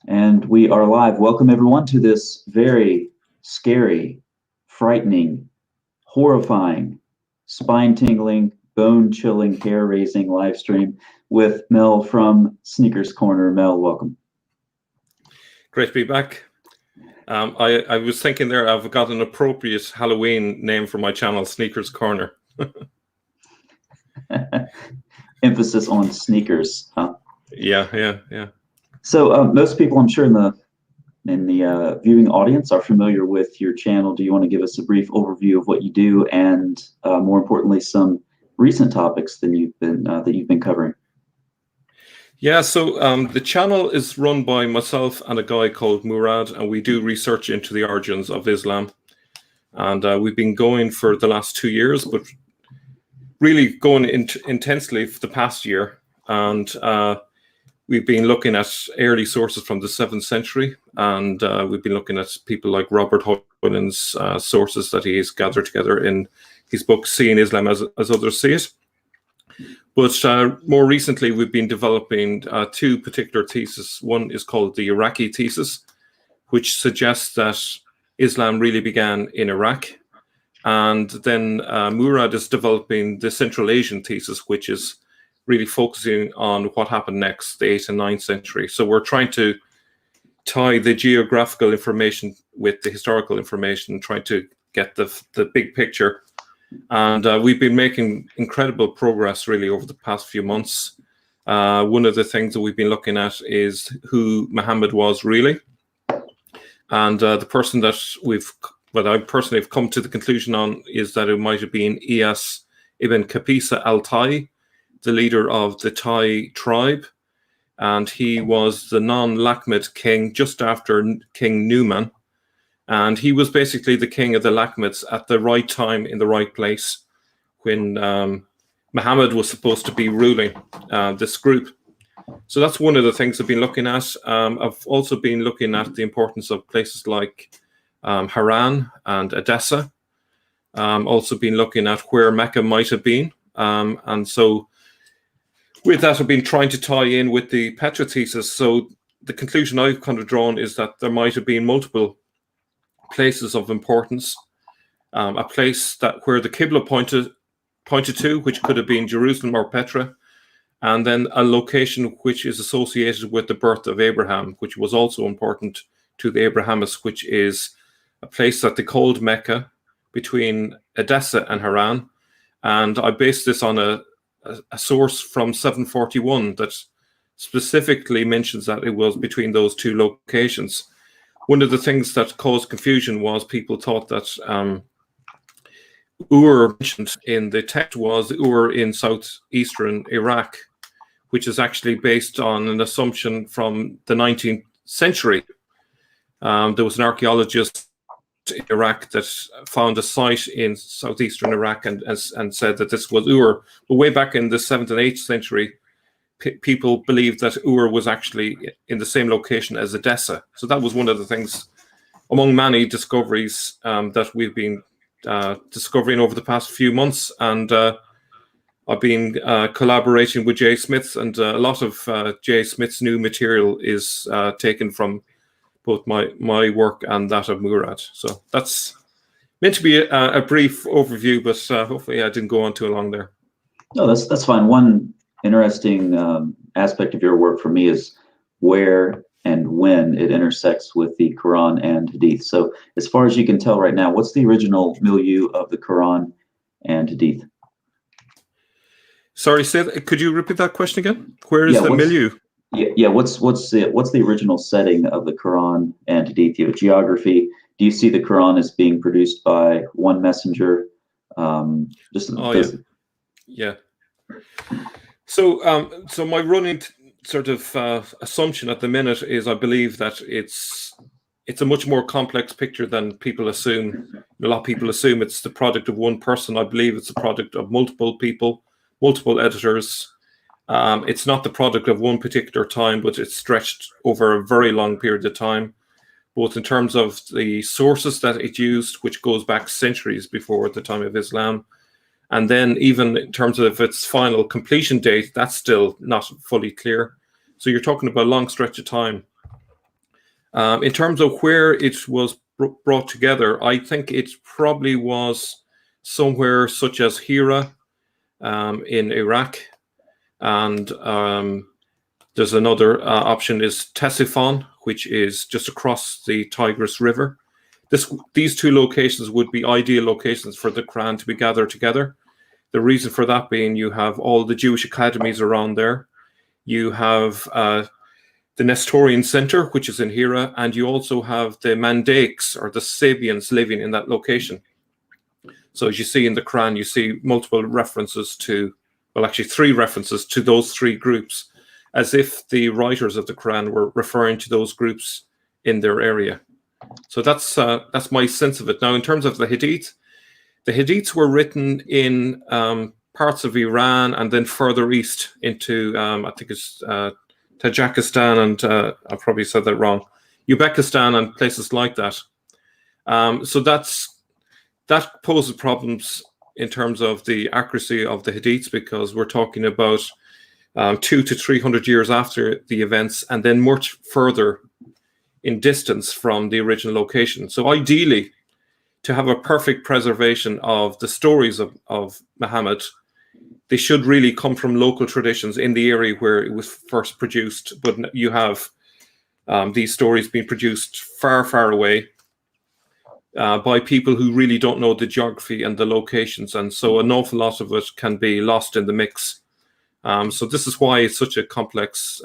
And we are live. Welcome, everyone, to this very scary, frightening, horrifying, spine tingling, bone chilling, hair raising live stream with Mel from Sneakers Corner. Mel, welcome. Great to be back. I was thinking there, I've got an appropriate Halloween name for my channel, Sneakers Corner. Emphasis on sneakers, huh? Yeah. So most people, I'm sure, in the viewing audience are familiar with your channel. Do you want to give us a brief overview of what you do, and more importantly, some recent topics that you've been covering? Yeah, so the channel is run by myself and a guy called Murad, and we do research into the origins of Islam. And we've been going for the last 2 years, but really going intensely for the past year. And we've been looking at early sources from the 7th century, and we've been looking at people like Robert Hoyland's sources that he's gathered together in his book, Seeing Islam as Others See It. But more recently, we've been developing two particular theses. One is called the Iraqi thesis, which suggests that Islam really began in Iraq. And then Murad is developing the Central Asian thesis, which is really focusing on what happened next, the 8th and 9th century. So we're trying to tie the geographical information with the historical information, trying to get the big picture. And we've been making incredible progress really over the past few months. One of the things that we've been looking at is who Muhammad was really. And the person that I personally have come to the conclusion on is that it might have been Iyas ibn Kapisa al-Tai, the leader of the Tai tribe. And he was the non-Lakhmid king just after King Numan. And he was basically the king of the Lakhmids at the right time in the right place when Muhammad was supposed to be ruling this group. So that's one of the things I've been looking at. I've also been looking at the importance of places like Haran and Edessa. Also been looking at where Mecca might have been. And so with that, I've been trying to tie in with the Petra thesis. So the conclusion I've kind of drawn is that there might have been multiple places of importance. A place where the Qibla pointed to, which could have been Jerusalem or Petra, and then a location which is associated with the birth of Abraham, which was also important to the Abrahamists, which is a place that they called Mecca between Edessa and Haran. And I based this on a source from 741 that specifically mentions that it was between those two locations. One of the things that caused confusion was people thought that Ur mentioned in the text was Ur in southeastern Iraq, which is actually based on an assumption from the 19th century. There was an archaeologist in Iraq that found a site in southeastern Iraq and said that this was Ur. But way back in the 7th and 8th century, people believed that Ur was actually in the same location as Edessa. So that was one of the things among many discoveries that we've been discovering over the past few months. And I've been collaborating with Jay Smith, and a lot of Jay Smith's new material is taken from both my work and that of Murad. So that's meant to be a brief overview, but hopefully I didn't go on too long there. No, that's fine. One interesting aspect of your work for me is where and when it intersects with the Quran and Hadith. So as far as you can tell right now, what's the original milieu of the Quran and Hadith? Sorry, could you repeat that question again? Where is the milieu? Yeah. What's the original setting of the Quran and Hadith? Geography. Do you see the Quran as being produced by one messenger? Yeah. So my running sort of assumption at the minute is I believe that it's a much more complex picture than people assume. A lot of people assume it's the product of one person. I believe it's the product of multiple people, multiple editors. It's not the product of one particular time, but it's stretched over a very long period of time, both in terms of the sources that it used, which goes back centuries before the time of Islam, and then even in terms of its final completion date, that's still not fully clear. So you're talking about a long stretch of time. In terms of where it was brought together, I think it probably was somewhere such as Hira in Iraq, and there's another option is Ctesiphon, which is just across the Tigris River. These two locations would be ideal locations for the Quran to be gathered together. The reason for that being you have all the Jewish academies around there. You have the Nestorian Center, which is in Hira, and you also have the Mandaics or the Sabians living in that location. So as you see in the Quran, you see multiple references to, well, actually 3 references to those 3 groups, as if the writers of the Quran were referring to those groups in their area. So that's my sense of it. Now, in terms of the Hadiths were written in parts of Iran and then further east into, I think it's Tajikistan and I probably said that wrong, Uzbekistan and places like that. So that poses problems in terms of the accuracy of the Hadiths, because we're talking about 200 to 300 years after the events and then much further in distance from the original location. So ideally, to have a perfect preservation of the stories of Muhammad, they should really come from local traditions in the area where it was first produced. But you have these stories being produced far, far away by people who really don't know the geography and the locations. And so an awful lot of it can be lost in the mix. So this is why it's such a complex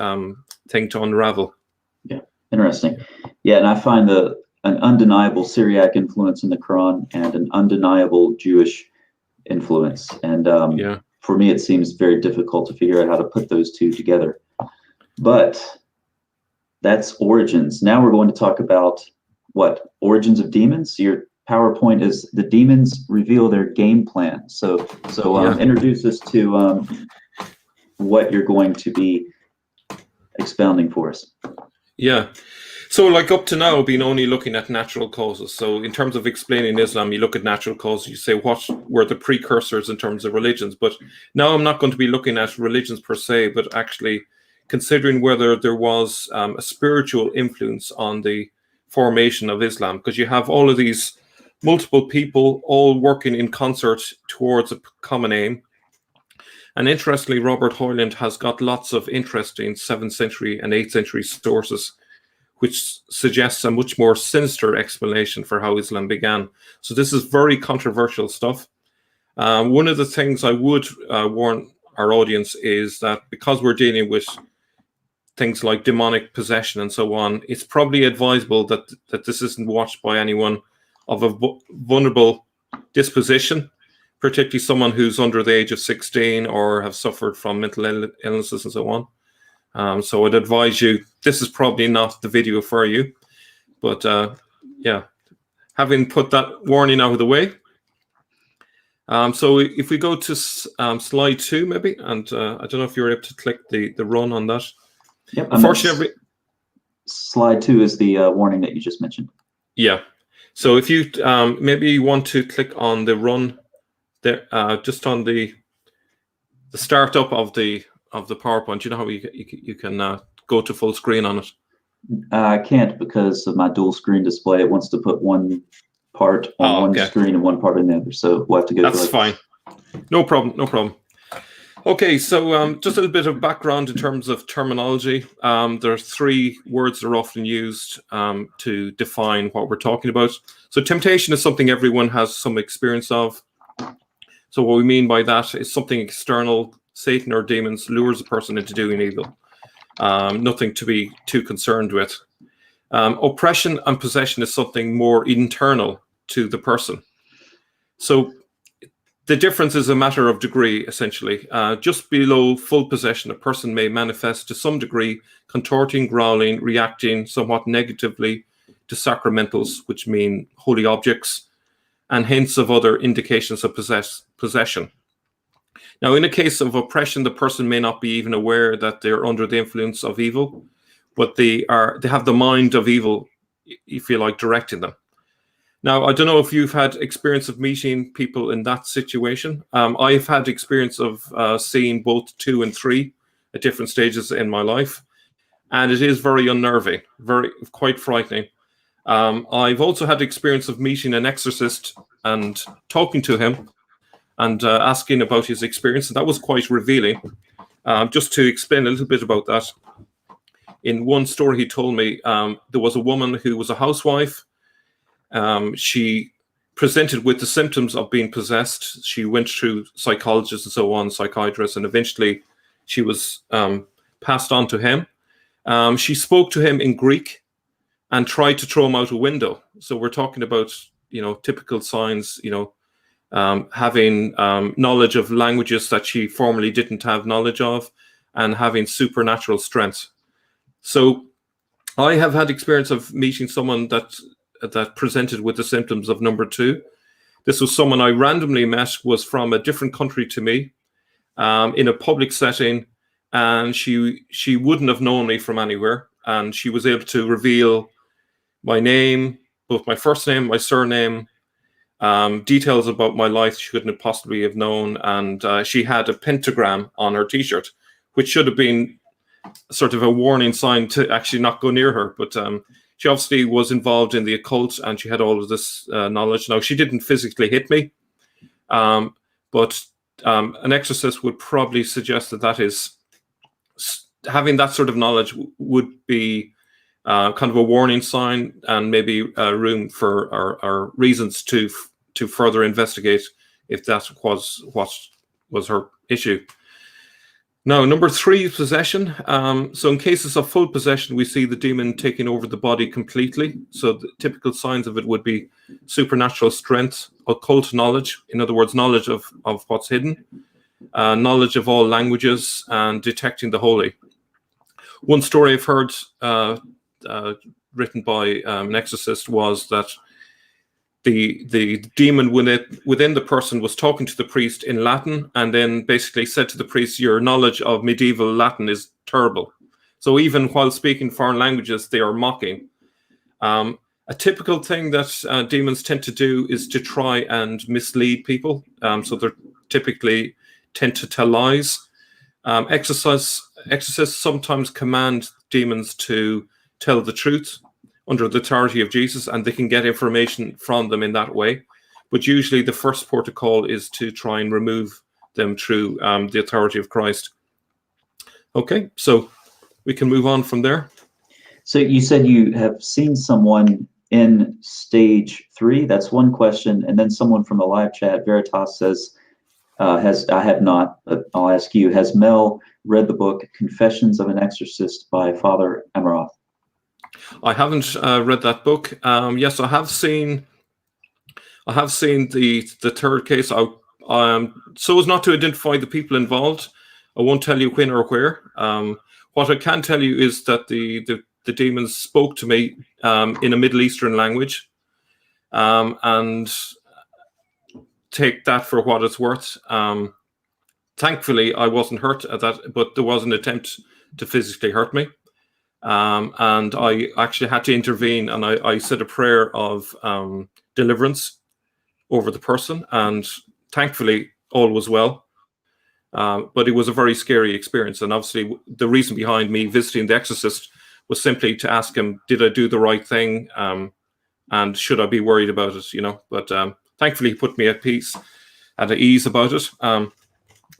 thing to unravel. Yeah, interesting. Yeah, and I find an undeniable Syriac influence in the Quran and an undeniable Jewish influence. And for me, it seems very difficult to figure out how to put those two together. But that's origins. Now we're going to talk about what? Origins of demons? Your PowerPoint is the demons reveal their game plan. So introduce us to what you're going to be expounding for us. Yeah. So like up to now, been only looking at natural causes. So in terms of explaining Islam, you look at natural causes, you say what were the precursors in terms of religions. But now I'm not going to be looking at religions per se, but actually considering whether there was a spiritual influence on the formation of Islam, because you have all of these multiple people all working in concert towards a common aim. And interestingly, Robert Hoyland has got lots of interesting 7th century and 8th century sources, which suggests a much more sinister explanation for how Islam began. So this is very controversial stuff. One of the things I would warn our audience is that because we're dealing with things like demonic possession and so on, it's probably advisable that this isn't watched by anyone of a vulnerable disposition, particularly someone who's under the age of 16 or have suffered from mental illnesses and so on. So I'd advise you, this is probably not the video for you, but yeah, having put that warning out of the way. So if we go to slide 2 maybe, and I don't know if you're able to click the run on that. Yep. Unfortunately, slide 2 is the warning that you just mentioned. Yeah. So if you maybe you want to click on the run there, just on the startup of the PowerPoint, you know how you can go to full screen on it? I can't because of my dual screen display. It wants to put one part on one screen and one part on the other. So we'll have to go. That's fine. No problem. No problem. Okay, so just a little bit of background in terms of terminology. There are 3 words that are often used to define what we're talking about. So temptation is something everyone has some experience of. So what we mean by that is something external, Satan or demons lures a person into doing evil. Nothing to be too concerned with. Oppression and possession is something more internal to the person. So the difference is a matter of degree, essentially. Just below full possession, a person may manifest to some degree, contorting, growling, reacting somewhat negatively to sacramentals, which mean holy objects, and hints of other indications of possession. Now, in a case of oppression, the person may not be even aware that they're under the influence of evil, but they have the mind of evil, if you like, directing them. Now, I don't know if you've had experience of meeting people in that situation. I've had experience of seeing both 2 and 3 at different stages in my life. and it is very unnerving, quite frightening. I've also had the experience of meeting an exorcist and talking to him and asking about his experience, and that was quite revealing. Just to explain a little bit about that, in one story he told me, there was a woman who was a housewife. She presented with the symptoms of being possessed. She went through psychologists and so on, psychiatrists, and eventually she was passed on to him. She spoke to him in Greek and tried to throw him out a window. So we're talking about, typical signs, having knowledge of languages that she formerly didn't have knowledge of, and having supernatural strength. So I have had experience of meeting someone that presented with the symptoms of number 2. This was someone I randomly met, was from a different country to me, in a public setting, and she wouldn't have known me from anywhere, and she was able to reveal my name, both my first name, my surname, details about my life she couldn't have possibly have known, and she had a pentagram on her t-shirt, which should have been sort of a warning sign to actually not go near her, but she obviously was involved in the occult, and she had all of this knowledge. Now, she didn't physically hit me, but an exorcist would probably suggest that is having that sort of knowledge would be kind of a warning sign, and maybe room for our reasons to further investigate if that was what was her issue. Now, number 3 is possession. So in cases of full possession, we see the demon taking over the body completely. So the typical signs of it would be supernatural strength, occult knowledge, in other words, knowledge of what's hidden, knowledge of all languages, and detecting the holy. One story I've heard written by an exorcist was that the demon within the person was talking to the priest in Latin, and then basically said to the priest, your knowledge of medieval Latin is terrible. So even while speaking foreign languages, they are mocking. A typical thing that demons tend to do is to try and mislead people. So they typically tend to tell lies. Exorcists sometimes command demons to tell the truth under the authority of Jesus, and they can get information from them in that way. But usually the first port of call is to try and remove them through the authority of Christ. Okay, so we can move on from there. So you said you have seen someone in stage 3. That's one question. And then someone from the live chat, Veritas, says, I have not, but I'll ask you, has Mel read the book Confessions of an Exorcist by Father Emir? I haven't read that book. Yes, I have seen the third case. So as not to identify the people involved, I won't tell you when or where. What I can tell you is that the demons spoke to me in a Middle Eastern language, and take that for what it's worth. Thankfully, I wasn't hurt at that, but there was an attempt to physically hurt me. And I actually had to intervene, and I said a prayer of deliverance over the person, and thankfully all was well. But it was a very scary experience, and obviously the reason behind me visiting the exorcist was simply to ask him, did I do the right thing, and should I be worried about it, But thankfully he put me at peace, at ease about it.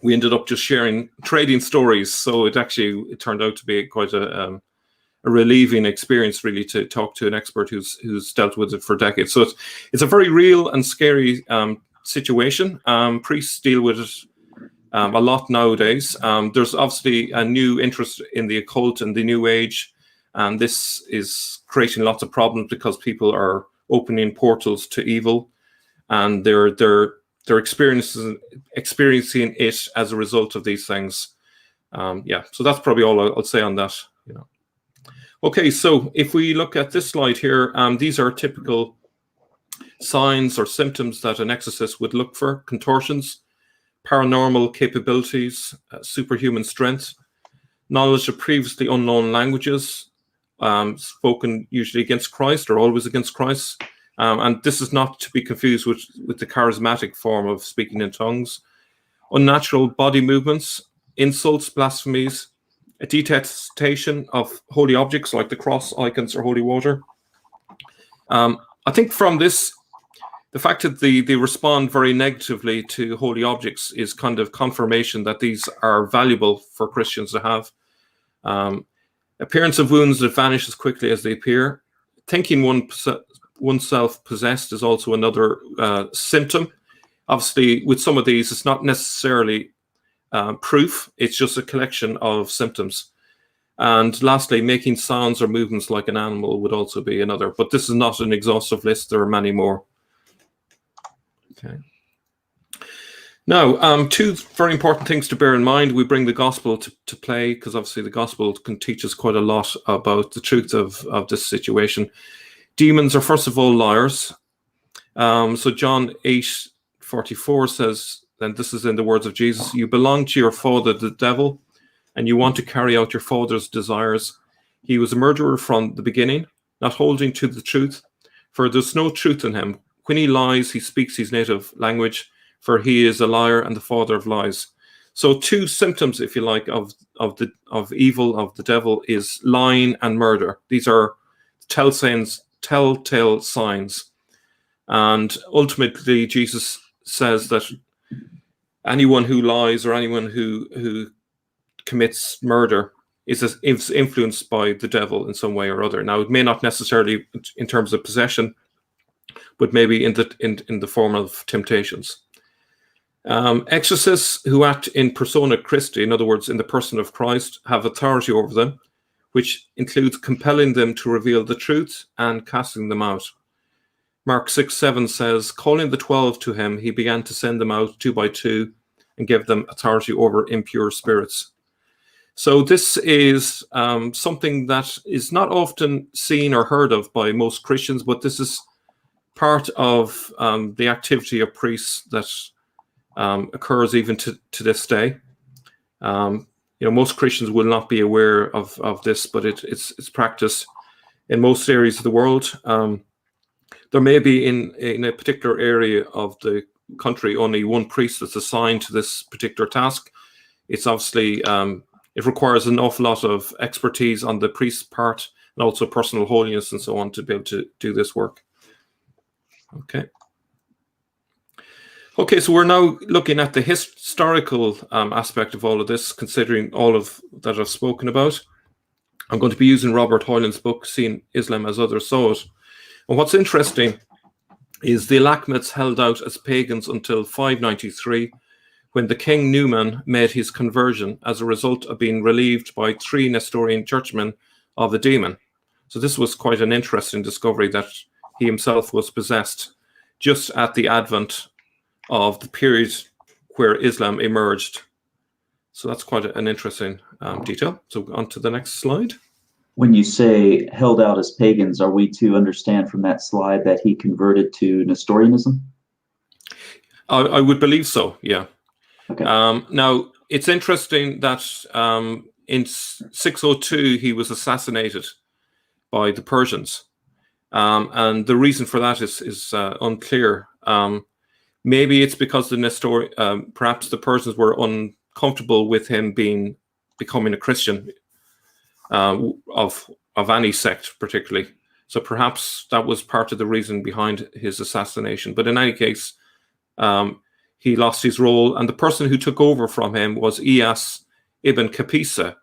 We ended up just trading stories, so it turned out to be quite a relieving experience, really, to talk to an expert who's dealt with it for decades. So it's a very real and scary situation. Priests deal with it a lot nowadays. There's obviously a new interest in the occult and the New Age, and this is creating lots of problems because people are opening portals to evil, and they're experiencing it as a result of these things. So that's probably all I'll say on that. Okay, so if we look at this slide here, these are typical signs or symptoms that an exorcist would look for: contortions, paranormal capabilities, superhuman strength, knowledge of previously unknown languages, spoken usually against Christ or always against Christ. And this is not to be confused with the charismatic form of speaking in tongues. Unnatural body movements, insults, blasphemies, a detestation of holy objects like the cross, icons, or holy water. I think from this, the fact that they respond very negatively to holy objects is kind of confirmation that these are valuable for Christians to have. Appearance of wounds that vanish as quickly as they appear. Thinking oneself possessed is also another symptom. Obviously, with some of these, it's not necessarily proof. It's just a collection of symptoms. And lastly, making sounds or movements like an animal would also be another. But this is not an exhaustive list. There are many more. Okay. Now, two very important things to bear in mind. We bring the gospel to play because obviously the gospel can teach us quite a lot about the truth of this situation. Demons are, first of all, liars. So John 8:44 says, and this is in the words of Jesus, you belong to your father, the devil, and you want to carry out your father's desires. He was a murderer from the beginning, not holding to the truth, for there's no truth in him. When he lies, he speaks his native language, for he is a liar and the father of lies. So two symptoms, if you like, of evil, of the devil, is lying and murder. These are telltale signs. And ultimately, Jesus says that anyone who lies or anyone who commits murder is influenced by the devil in some way or other. Now, it may not necessarily in terms of possession, but maybe in the form of temptations. Exorcists who act in persona Christi, in other words, in the person of Christ, have authority over them, which includes compelling them to reveal the truth and casting them out. Mark 6:7 says, calling the 12 to him, he began to send them out 2 by 2 and give them authority over impure spirits. So this is something that is not often seen or heard of by most Christians, but this is part of the activity of priests that occurs even to this day. Most Christians will not be aware of this, but it's practiced in most areas of the world. There may be in a particular area of the country only one priest that's assigned to this particular task. It's obviously it requires an awful lot of expertise on the priest's part and also personal holiness and so on to be able to do this work. Okay, so we're now looking at the historical aspect of all of this, considering all of that I've spoken about. I'm going to be using Robert Hoyland's book, Seeing Islam as Others Saw It. And what's interesting is the Elachmites held out as pagans until 593, when the king Numan made his conversion as a result of being relieved by 3 Nestorian churchmen of a demon. So this was quite an interesting discovery that he himself was possessed just at the advent of the period where Islam emerged. So that's quite an interesting detail. So on to the next slide. When you say held out as pagans, are we to understand from that slide that he converted to Nestorianism? I would believe so, yeah. Okay. Now, it's interesting that in 602, he was assassinated by the Persians. And the reason for that is unclear. Maybe it's because perhaps the Persians were uncomfortable with him becoming a Christian of any sect, particularly. So perhaps that was part of the reason behind his assassination. But in any case, he lost his role, and the person who took over from him was Iyas ibn Kapisa.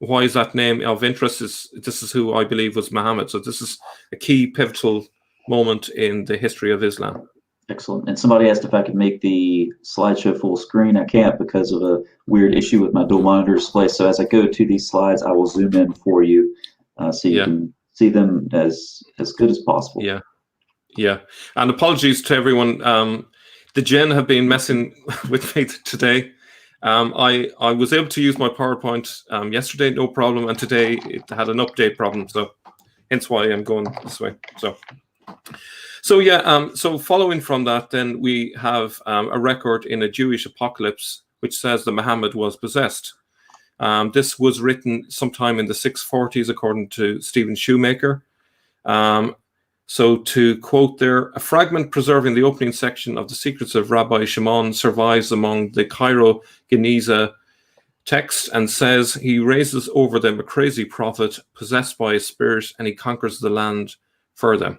Why is that name of interest? This is who I believe was Muhammad. So this is a key pivotal moment in the history of Islam. Excellent. And somebody asked if I could make the slideshow full screen. I can't because of a weird issue with my dual monitor display. So as I go to these slides, I will zoom in for you so you can see them as good as possible. Yeah. And apologies to everyone. The Gen have been messing with me today. I was able to use my PowerPoint yesterday, no problem. And today it had an update problem. So hence why I'm going this way. So following from that, then we have a record in a Jewish apocalypse which says that Muhammad was possessed. This was written sometime in the 640s, according to Stephen Shoemaker. So to quote there, a fragment preserving the opening section of the Secrets of Rabbi Shimon survives among the Cairo Geniza text and says he raises over them a crazy prophet possessed by a spirit, and he conquers the land for them.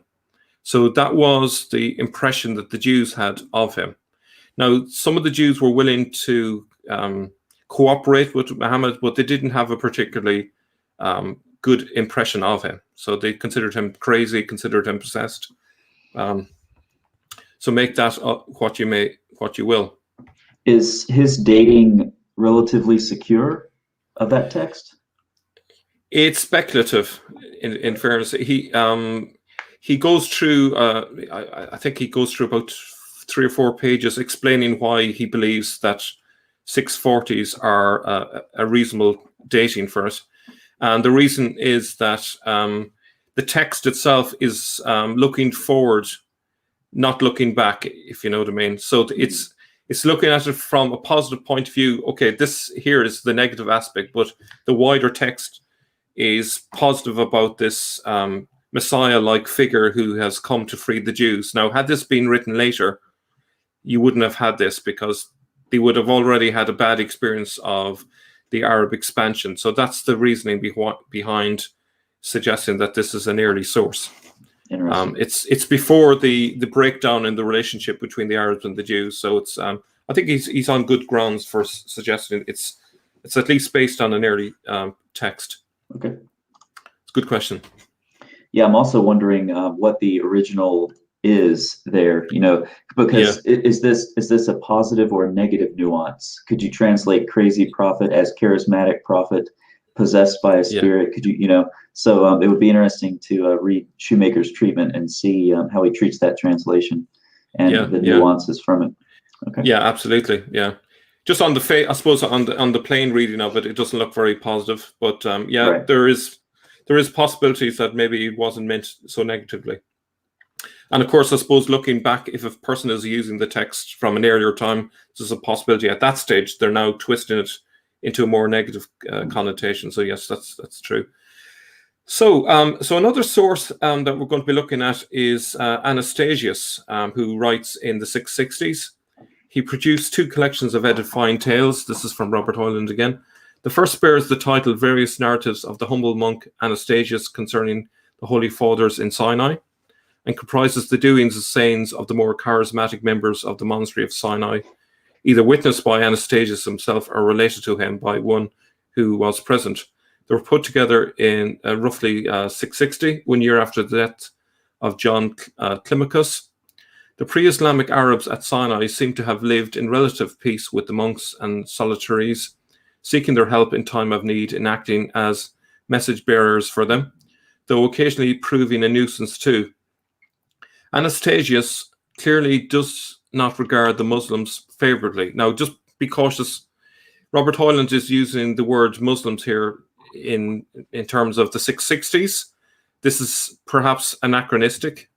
So that was the impression that the Jews had of him. Now, some of the Jews were willing to cooperate with Muhammad, but they didn't have a particularly good impression of him. So they considered him crazy, considered him possessed. So make that what you will. Is his dating relatively secure of that text? It's speculative. In fairness, he goes through. I think he goes through about 3 or 4 pages explaining why he believes that 640s are a reasonable dating for it. And the reason is that the text itself is looking forward, not looking back, if you know what I mean. So it's looking at it from a positive point of view. Okay, this here is the negative aspect, but the wider text is positive about this Messiah-like figure who has come to free the Jews. Now, had this been written later, you wouldn't have had this, because they would have already had a bad experience of the Arab expansion. So that's the reasoning behind suggesting that this is an early source. It's before the breakdown in the relationship between the Arabs and the Jews. So it's I think he's on good grounds for suggesting it's at least based on an early text. Okay, it's a good question. Yeah, I'm also wondering what the original is there, because is this a positive or a negative nuance? Could you translate crazy prophet as charismatic prophet possessed by a spirit? Could you, so it would be interesting to read Shoemaker's treatment and see how he treats that translation and the nuances from it. Okay. Yeah, absolutely. Yeah. Just on the I suppose on the plain reading of it, it doesn't look very positive, but right. there is possibilities that maybe it wasn't meant so negatively. And of course, I suppose looking back, if a person is using the text from an earlier time, there's a possibility at that stage they're now twisting it into a more negative connotation. So yes, that's true. So another source that we're going to be looking at is Anastasius, who writes in the 660s. He produced 2 collections of edifying tales. This is from Robert Hoyland again. The first bears the title Various Narratives of the Humble Monk Anastasius Concerning the Holy Fathers in Sinai, and comprises the doings and sayings of the more charismatic members of the monastery of Sinai, either witnessed by Anastasius himself or related to him by one who was present. They were put together in roughly 660, 1 year after the death of John Climacus. The pre-Islamic Arabs at Sinai seem to have lived in relative peace with the monks and solitaries, seeking their help in time of need and acting as message bearers for them, though occasionally proving a nuisance too. Anastasius clearly does not regard the Muslims favorably. Now, just be cautious. Robert Hoyland is using the word Muslims here in terms of the 660s. This is perhaps anachronistic.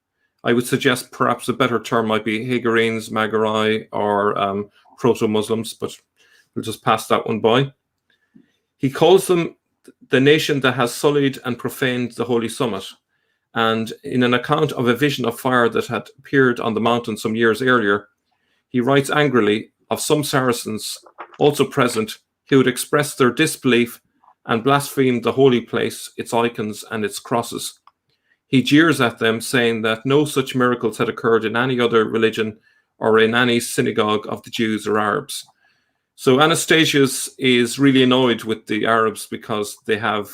I would suggest perhaps a better term might be Hagarenes, Magarai, or proto-Muslims, but we'll just pass that one by. He calls them the nation that has sullied and profaned the Holy Summit. And in an account of a vision of fire that had appeared on the mountain some years earlier, he writes angrily of some Saracens also present who had expressed their disbelief and blasphemed the holy place, its icons and its crosses. He jeers at them, saying that no such miracles had occurred in any other religion or in any synagogue of the Jews or Arabs. So Anastasius is really annoyed with the Arabs because they have,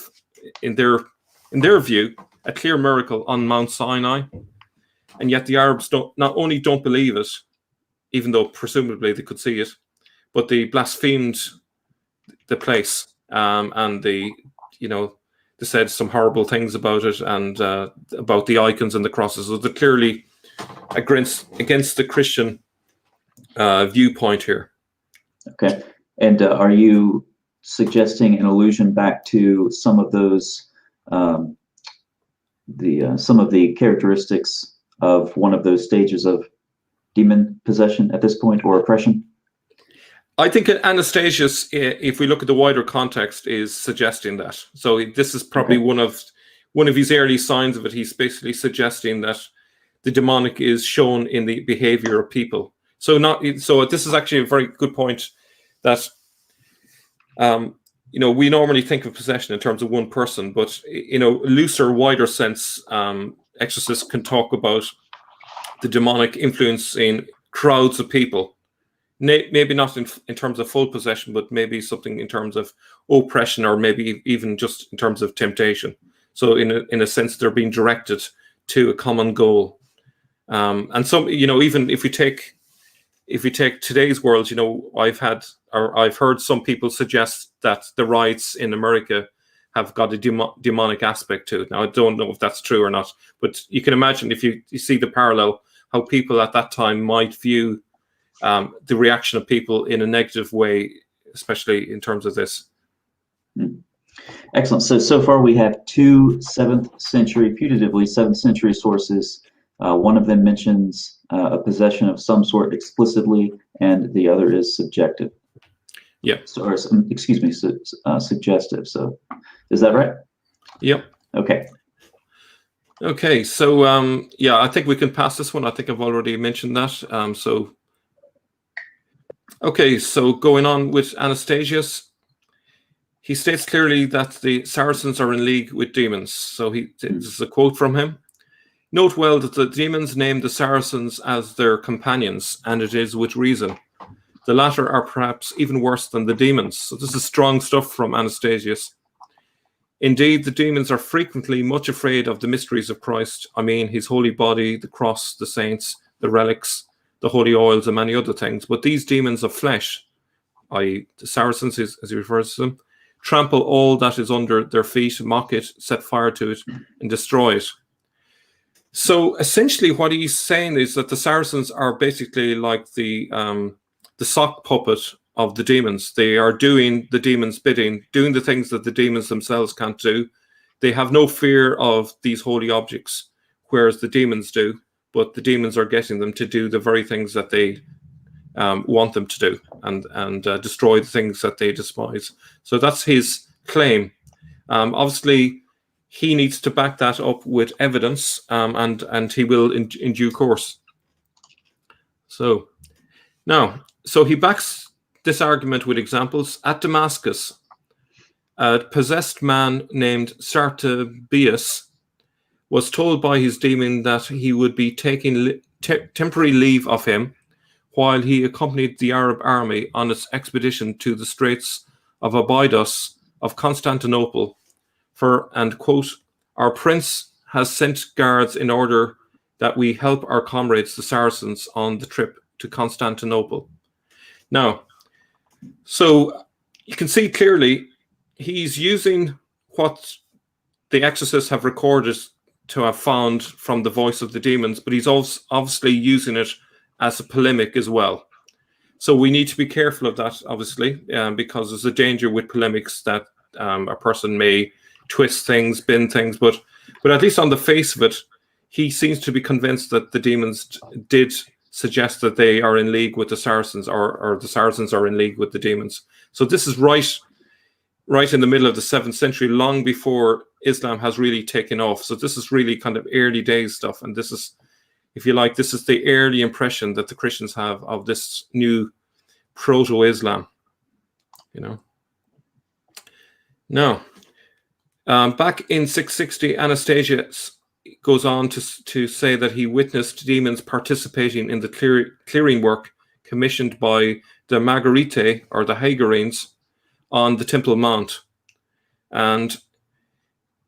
in their view, a clear miracle on Mount Sinai, and yet the Arabs not only don't believe it, even though presumably they could see it, but they blasphemed the place, and they said some horrible things about it and about the icons and the crosses. So they're clearly against the Christian viewpoint here. Okay, and are you suggesting an allusion back to some of those, some of the characteristics of one of those stages of demon possession at this point, or oppression? I think Anastasius, if we look at the wider context, is suggesting that. So this is probably one of his early signs of it. He's basically suggesting that the demonic is shown in the behavior of people. So this is actually a very good point, that we normally think of possession in terms of one person, but looser, wider sense, exorcists can talk about the demonic influence in crowds of people. Maybe not in terms of full possession, but maybe something in terms of oppression, or maybe even just in terms of temptation. So in a sense, they're being directed to a common goal. And some, even if we take today's world, I've heard some people suggest that the riots in America have got a demonic aspect to it. Now, I don't know if that's true or not, but you can imagine if you see the parallel, how people at that time might view the reaction of people in a negative way, especially in terms of this. Excellent. So far we have two 7th century, putatively 7th century sources. One of them mentions a possession of some sort explicitly, and the other is subjective. Yeah. Suggestive. So, is that right? Yep. Okay. Okay. So, I think we can pass this one. I think I've already mentioned that. Okay. So going on with Anastasius. He states clearly that the Saracens are in league with demons. So this is a quote from him. Note well that the demons name the Saracens as their companions, and it is with reason. The latter are perhaps even worse than the demons. So this is strong stuff from Anastasius. Indeed, the demons are frequently much afraid of the mysteries of Christ. I mean, his holy body, the cross, the saints, the relics, the holy oils, and many other things. But these demons of flesh, i.e. the Saracens, as he refers to them, trample all that is under their feet, mock it, set fire to it, and destroy it. So essentially what he's saying is that the Saracens are basically like the sock puppet of the demons. They are doing the demons' bidding, doing the things that the demons themselves can't do. They have no fear of these holy objects, whereas the demons do, but the demons are getting them to do the very things that they want them to do, and destroy the things that they despise. So that's his claim. Obviously, he needs to back that up with evidence, and he will in due course. So he backs this argument with examples. At Damascus, a possessed man named Sartabius was told by his demon that he would be taking temporary leave of him while he accompanied the Arab army on its expedition to the Straits of Abydos of Constantinople. And quote, our prince has sent guards in order that we help our comrades, the Saracens, on the trip to Constantinople. Now, so you can see clearly he's using what the exorcists have recorded to have found from the voice of the demons, but he's obviously using it as a polemic as well. So we need to be careful of that, obviously, because there's a danger with polemics that a person may twist things, bend things, but at least on the face of it, he seems to be convinced that the demons did suggest that they are in league with the Saracens, or the Saracens are in league with the demons. So this is right in the middle of the 7th century, long before Islam has really taken off. So this is really kind of early days stuff, and this is, if you like, this is the early impression that the Christians have of this new proto-Islam, Now, back in 660, Anastasius goes on to say that he witnessed demons participating in the clearing work commissioned by the Margarite, or the Hagarenes, on the Temple Mount. And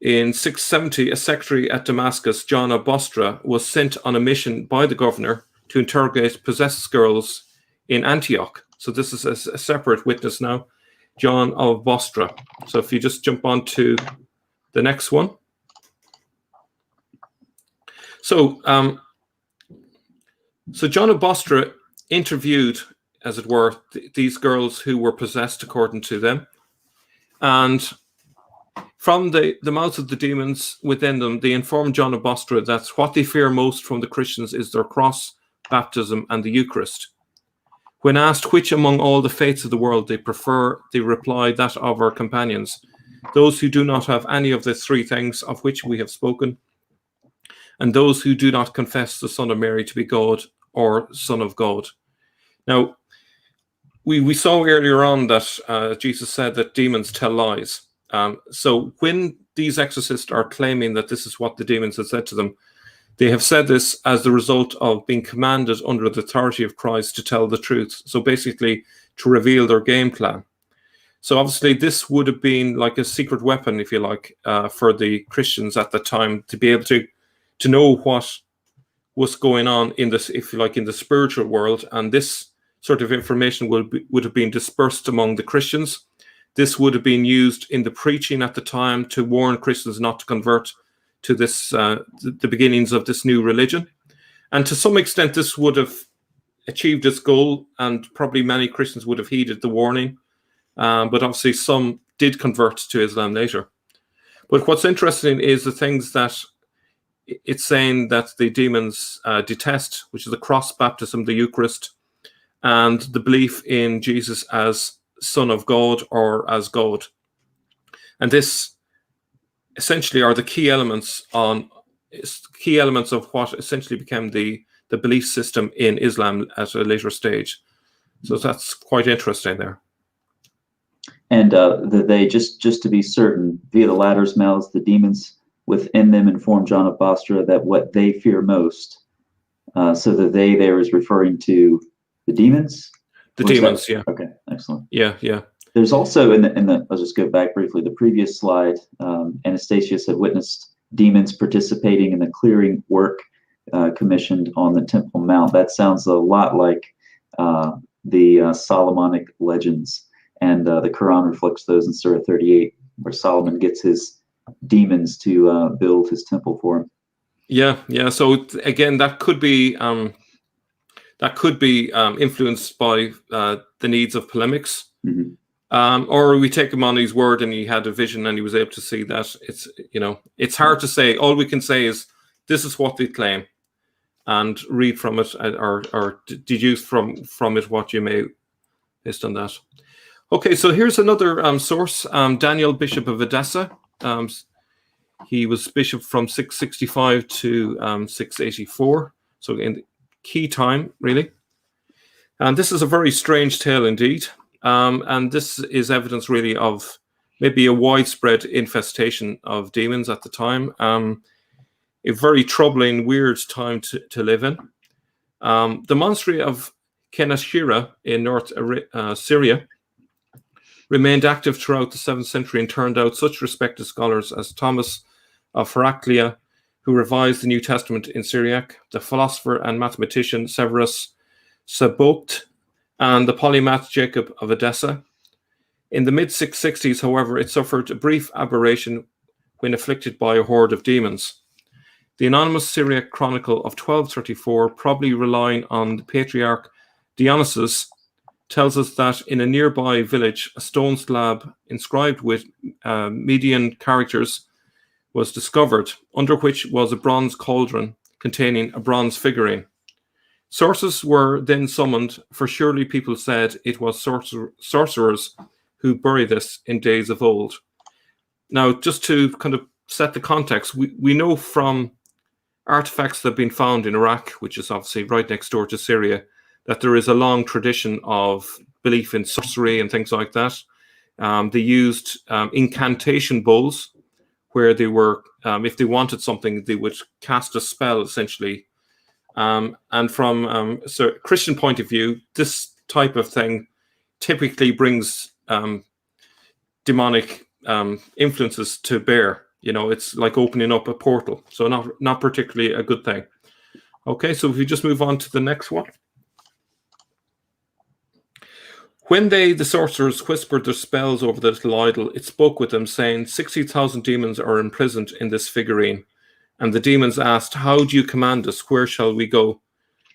in 670, a secretary at Damascus, John of Bostra, was sent on a mission by the governor to interrogate possessed girls in Antioch. So this is a separate witness now, John of Bostra. So if you just jump on to the next one. So, John of Bostra interviewed, as it were, these girls who were possessed according to them. And from the mouths of the demons within them, they informed John of Bostra that what they fear most from the Christians is their cross, baptism, and the Eucharist. When asked which among all the faiths of the world they prefer, they replied that of our companions, those who do not have any of the three things of which we have spoken, and those who do not confess the Son of Mary to be God or Son of God. Now, we saw earlier on that Jesus said that demons tell lies. So when these exorcists are claiming that this is what the demons have said to them, they have said this as the result of being commanded under the authority of Christ to tell the truth. So basically, to reveal their game plan. So obviously, this would have been like a secret weapon, if you like, for the Christians at the time to be able to know what was going on in this, if you like, in the spiritual world, and this sort of information would have been dispersed among the Christians. This would have been used in the preaching at the time to warn Christians not to convert to this, the beginnings of this new religion. And to some extent, this would have achieved its goal, and probably many Christians would have heeded the warning. But obviously, some did convert to Islam later. But what's interesting is the things that it's saying that the demons detest, which is the cross baptism, the Eucharist, and the belief in Jesus as Son of God or as God. And this essentially are the key elements of what essentially became the belief system in Islam at a later stage. So that's quite interesting there. And they just to be certain, via the latter's mouths, the demons within them inform John of Bostra that what they fear most. So the they there is referring to the demons. The demons, yeah. Okay, excellent. Yeah. There's also in the I'll just go back briefly. The previous slide, Anastasius had witnessed demons participating in the clearing work commissioned on the Temple Mount. That sounds a lot like the Solomonic legends, and the Quran reflects those in Surah 38, where Solomon gets his demons to build his temple for him. Yeah. So again, that could be influenced by the needs of polemics. Mm-hmm. Or we take him on his word and he had a vision and he was able to see that. It's hard to say. All we can say is this is what they claim, and read from it or deduce from it what you may based on that. Okay, so here's another source. Daniel, Bishop of Edessa. He was bishop from 665 to 684. So in key time, really. And this is a very strange tale indeed. And this is evidence really of maybe a widespread infestation of demons at the time. A very troubling, weird time to live in. The monastery of Kenashira in North Syria remained active throughout the 7th century and turned out such respected scholars as Thomas of Heraclea, who revised the New Testament in Syriac, the philosopher and mathematician Severus Sabopt, and the polymath Jacob of Edessa. In the mid-660s, however, it suffered a brief aberration when afflicted by a horde of demons. The anonymous Syriac chronicle of 1234, probably relying on the patriarch Dionysius, tells us that in a nearby village, a stone slab inscribed with Median characters was discovered, under which was a bronze cauldron containing a bronze figurine. Sources were then summoned, for surely people said it was sorcerers who buried this in days of old. Now, just to kind of set the context, we know from artifacts that have been found in Iraq, which is obviously right next door to Syria, that there is a long tradition of belief in sorcery and things like that. They used incantation bowls, where they were, if they wanted something, they would cast a spell, essentially. And from a Christian point of view, this type of thing typically brings demonic influences to bear. It's like opening up a portal. So not particularly a good thing. Okay, so if we just move on to the next one. When the sorcerers, whispered their spells over the little idol, it spoke with them, saying, 60,000 demons are imprisoned in this figurine. And the demons asked, how do you command us? Where shall we go?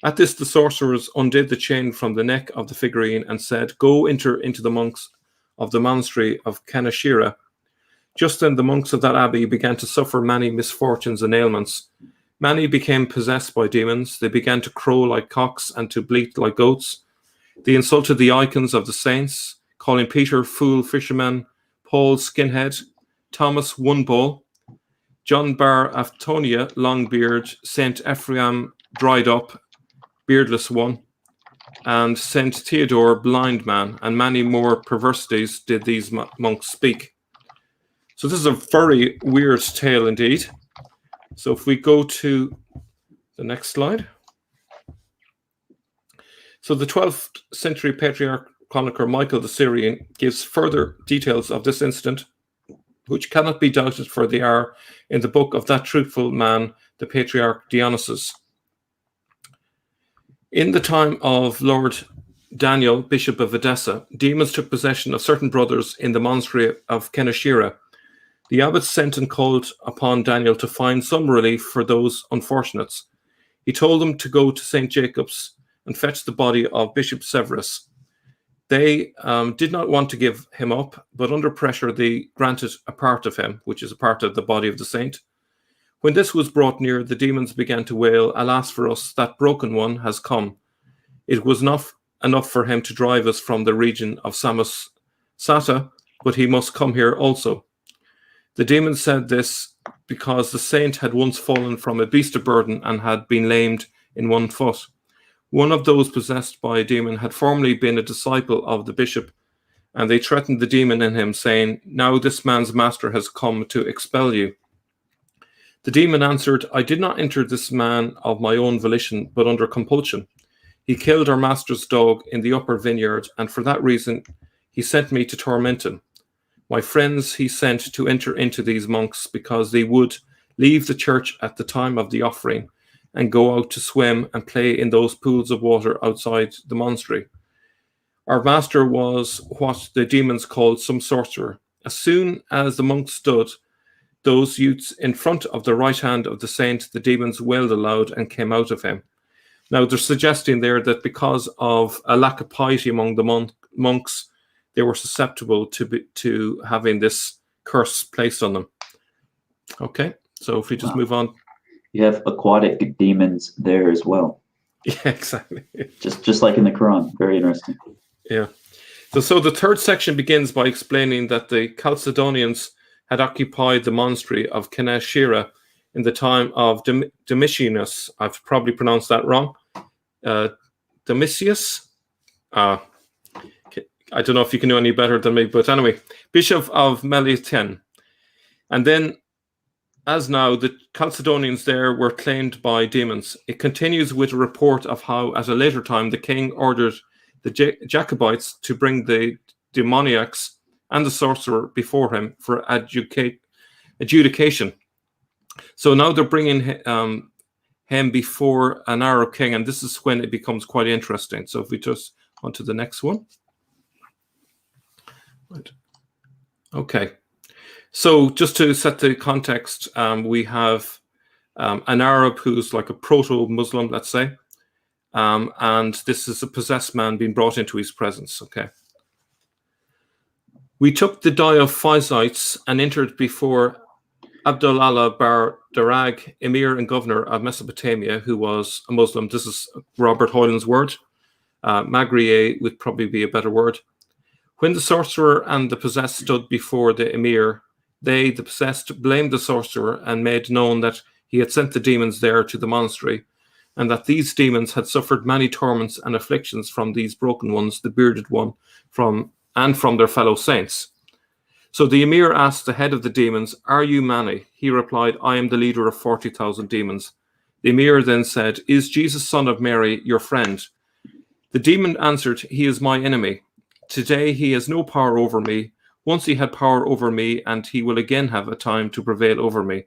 At this, the sorcerers undid the chain from the neck of the figurine and said, go enter into the monks of the monastery of Kenashira. Just then the monks of that abbey began to suffer many misfortunes and ailments. Many became possessed by demons. They began to crow like cocks and to bleat like goats. They insulted the icons of the saints, calling Peter fool fisherman, Paul skinhead, Thomas one bull, John Bar Aftonia long beard, Saint Ephraim dried up, beardless one, and Saint Theodore, blind man, and many more perversities did these monks speak. So this is a very weird tale indeed. So if we go to the next slide. So the 12th century patriarch chronicler Michael the Syrian gives further details of this incident, which cannot be doubted, for they are in the book of that truthful man, the patriarch Dionysius. In the time of Lord Daniel, Bishop of Edessa, demons took possession of certain brothers in the monastery of Kenashira. The abbot sent and called upon Daniel to find some relief for those unfortunates. He told them to go to St. Jacob's and fetch the body of Bishop Severus. They did not want to give him up, but under pressure they granted a part of him, which is a part of the body of the saint. When this was brought near, the demons began to wail, "Alas for us, that broken one has come. It was not enough for him to drive us from the region of Samosata, but he must come here also." The demons said this because the saint had once fallen from a beast of burden and had been lamed in one foot. One of those possessed by a demon had formerly been a disciple of the bishop, and they threatened the demon in him, saying, "Now this man's master has come to expel you." The demon answered, "I did not enter this man of my own volition, but under compulsion. He killed our master's dog in the upper vineyard, and for that reason he sent me to torment him. My friends he sent to enter into these monks because they would leave the church at the time of the offering and go out to swim and play in those pools of water outside the monastery. Our master was what the demons called some sorcerer. As soon as the monks stood, those youths in front of the right hand of the saint, the demons wailed aloud and came out of him." Now they're suggesting there that because of a lack of piety among the monks, they were susceptible to having this curse placed on them. Okay, so if we just move on. You have aquatic demons there as well. Yeah, exactly. Just like in the Quran. Very interesting. Yeah. So the third section begins by explaining that the Chalcedonians had occupied the monastery of Kenashira in the time of Domitianus. I've probably pronounced that wrong. Domitius? I don't know if you can do any better than me, but anyway, Bishop of Melitene. And then, as now, the Chalcedonians there were claimed by demons. It continues with a report of how, at a later time, the king ordered the Jacobites to bring the demoniacs and the sorcerer before him for adjudication. So now they're bringing him before an Arab king, and this is when it becomes quite interesting. So if we just on to the next one. Right. Okay. So just to set the context, we have an Arab who's like a proto-Muslim, let's say, and this is a possessed man being brought into his presence. Okay. We took the Diophysites and entered before Abdullah bar Darag, Emir and governor of Mesopotamia, who was a Muslim. This is Robert Hoyland's word. Magrier would probably be a better word. When the sorcerer and the possessed stood before the Emir, they, the possessed, blamed the sorcerer and made known that he had sent the demons there to the monastery, and that these demons had suffered many torments and afflictions from these broken ones, the bearded one, from their fellow saints. So the Emir asked the head of the demons, "Are you Mani?" He replied, "I am the leader of 40,000 demons." The Emir then said, "Is Jesus, son of Mary, your friend?" The demon answered, "He is my enemy. Today he has no power over me. Once he had power over me, and he will again have a time to prevail over me."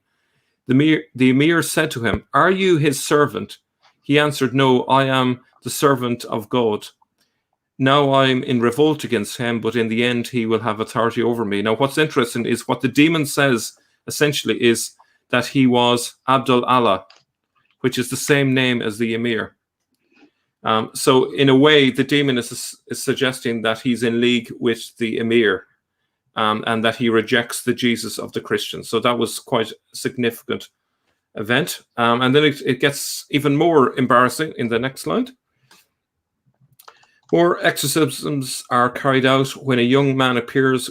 The Emir said to him, "Are you his servant?" He answered, "No, I am the servant of God. Now I'm in revolt against him, but in the end he will have authority over me." Now what's interesting is what the demon says essentially is that he was Abdul Allah, which is the same name as the Emir. So in a way, the demon is suggesting that he's in league with the Emir, and that he rejects the Jesus of the Christians. So that was quite a significant event. And then it gets even more embarrassing in the next slide. More exorcisms are carried out when a young man appears,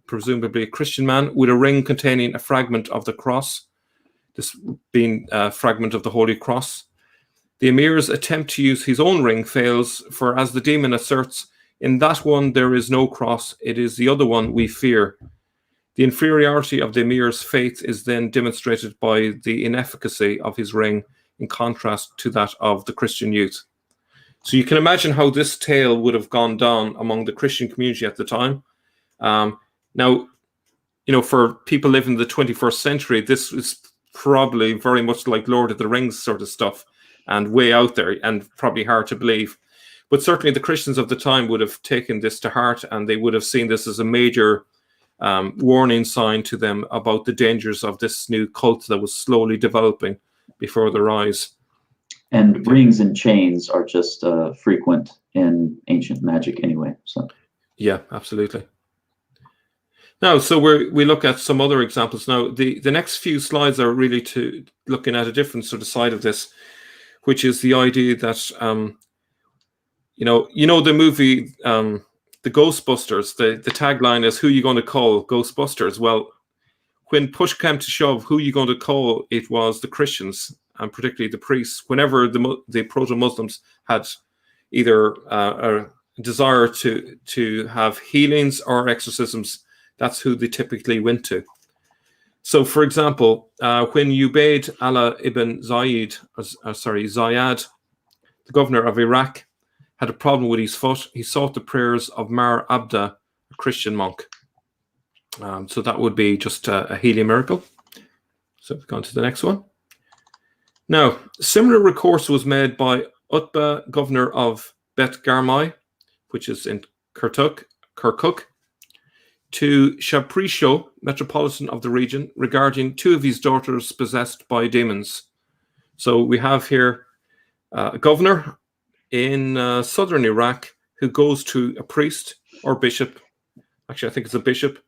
presumably a Christian man, with a ring containing a fragment of the cross, this being a fragment of the Holy Cross. The Emir's attempt to use his own ring fails, for as the demon asserts, in that one there is no cross, it is the other one we fear. The inferiority of the Emir's faith is then demonstrated by the inefficacy of his ring in contrast to that of the Christian youth. So you can imagine how this tale would have gone down among the Christian community at the time. Now, for people living in the 21st century, this is probably very much like Lord of the Rings sort of stuff and way out there and probably hard to believe. But certainly the Christians of the time would have taken this to heart, and they would have seen this as a major warning sign to them about the dangers of this new cult that was slowly developing before their eyes. And rings and chains are just frequent in ancient magic anyway. So yeah, absolutely. Now, so we look at some other examples. Now, the next few slides are really to looking at a different sort of side of this, which is the idea that the movie the Ghostbusters. The tagline is, "Who you going to call? Ghostbusters." Well, when push came to shove, who you going to call? It was the Christians, and particularly the priests. Whenever the proto-Muslims had either a desire to have healings or exorcisms, that's who they typically went to. So, for example, when Ubayd Allah ibn Zayed, the governor of Iraq, had a problem with his foot, he sought the prayers of Mar Abda, a Christian monk. So that would be just a healing miracle. So we've gone to the next one. Now, similar recourse was made by Utbah, governor of Bet Garmai, which is in Kirkuk, to Shaprisho, metropolitan of the region, regarding two of his daughters possessed by demons. So we have here a governor in southern Iraq who goes to a priest or bishop, actually I think it's a bishop,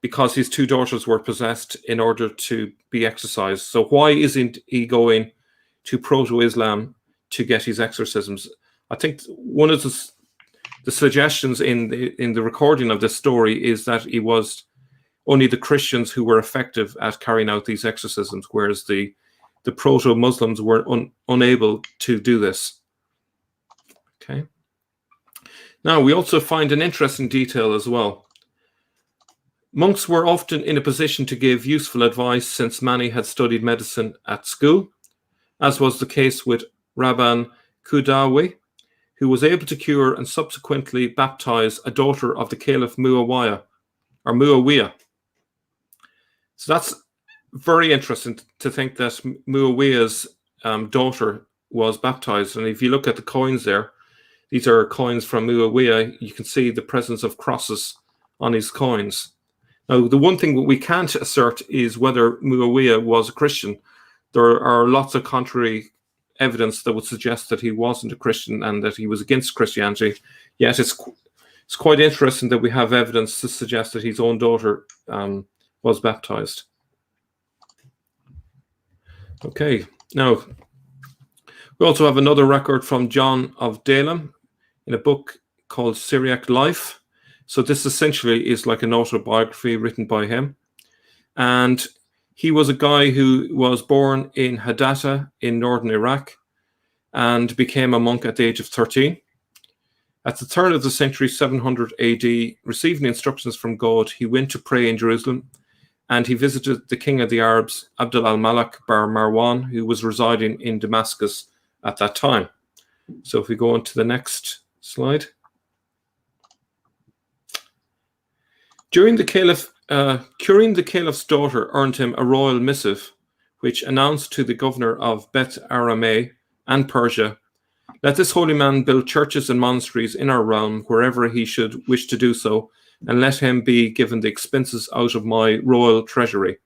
because his two daughters were possessed in order to be exorcised. So why isn't he going to proto-Islam to get his exorcisms? I think one of the suggestions in the recording of this story is that it was only the Christians who were effective at carrying out these exorcisms, whereas the proto-Muslims were unable to do this. Okay. Now, we also find an interesting detail as well. Monks were often in a position to give useful advice, since many had studied medicine at school, as was the case with Rabban Kudawi, who was able to cure and subsequently baptize a daughter of the Caliph Muawiyah. So that's very interesting to think that Muawiyah's daughter was baptized. And if you look at the coins there, these are coins from Muawiyah. You can see the presence of crosses on his coins. Now, the one thing we can't assert is whether Muawiyah was a Christian. There are lots of contrary evidence that would suggest that he wasn't a Christian and that he was against Christianity. Yet it's quite interesting that we have evidence to suggest that his own daughter was baptized. Okay, now we also have another record from John of Dalem in a book called Syriac Life. So this essentially is like an autobiography written by him. And he was a guy who was born in Hadatta in northern Iraq and became a monk at the age of 13. At the turn of the century, 700 AD, receiving instructions from God, he went to pray in Jerusalem, and he visited the king of the Arabs, Abdul al-Malik bar Marwan, who was residing in Damascus at that time. So if we go on to the next slide. Curing the Caliph's daughter earned him a royal missive, which announced to the governor of Bet Arameh and Persia, "Let this holy man build churches and monasteries in our realm wherever he should wish to do so, and let him be given the expenses out of my royal treasury."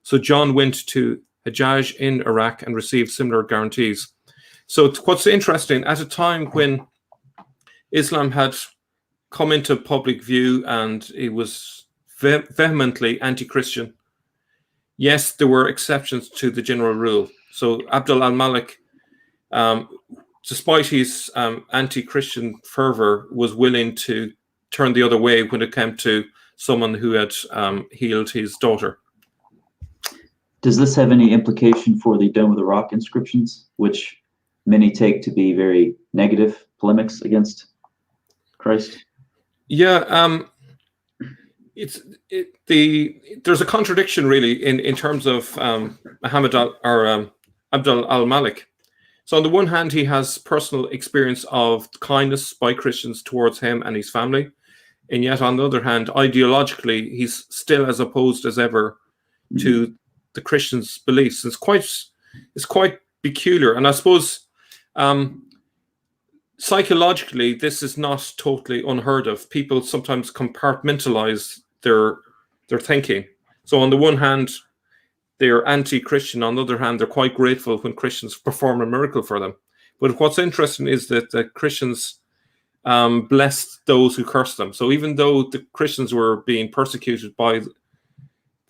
So John went to Hajjaj in Iraq and received similar guarantees. So what's interesting, at a time when Islam had come into public view and it was vehemently anti-Christian, yes, there were exceptions to the general rule. So Abdul al-Malik, despite his anti-Christian fervor, was willing to turn the other way when it came to someone who had healed his daughter. Does this have any implication for the Dome of the Rock inscriptions, which many take to be very negative polemics against Christ? Yeah, there's a contradiction really in terms of Abdul al-Malik. So on the one hand, he has personal experience of kindness by Christians towards him and his family, and yet on the other hand, ideologically, he's still as opposed as ever to the Christians' beliefs. It's quite peculiar, and I suppose psychologically, this is not totally unheard of. People sometimes compartmentalize their thinking. So on the one hand, they're anti-Christian. On the other hand, they're quite grateful when Christians perform a miracle for them. But what's interesting is that the Christians blessed those who cursed them. So even though the Christians were being persecuted by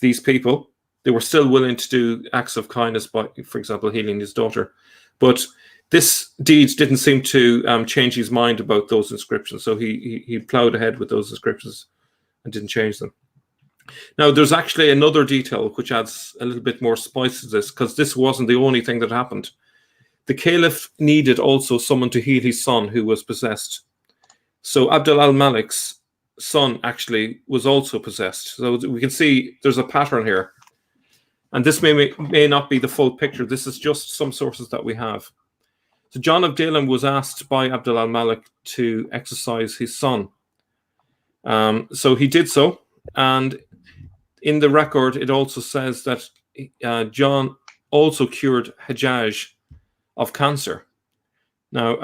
these people, they were still willing to do acts of kindness by, for example, healing his daughter. But this deed didn't seem to change his mind about those inscriptions. So he plowed ahead with those inscriptions and didn't change them. Now, there's actually another detail which adds a little bit more spice to this, because this wasn't the only thing that happened. The Caliph needed also someone to heal his son who was possessed. So Abdul al-Malik's son actually was also possessed. So we can see there's a pattern here. And this may not be the full picture. This is just some sources that we have. So John of Dalem was asked by Abdul al-Malik to exorcise his son. So he did so. And in the record, it also says that John also cured Hajjaj of cancer. Now,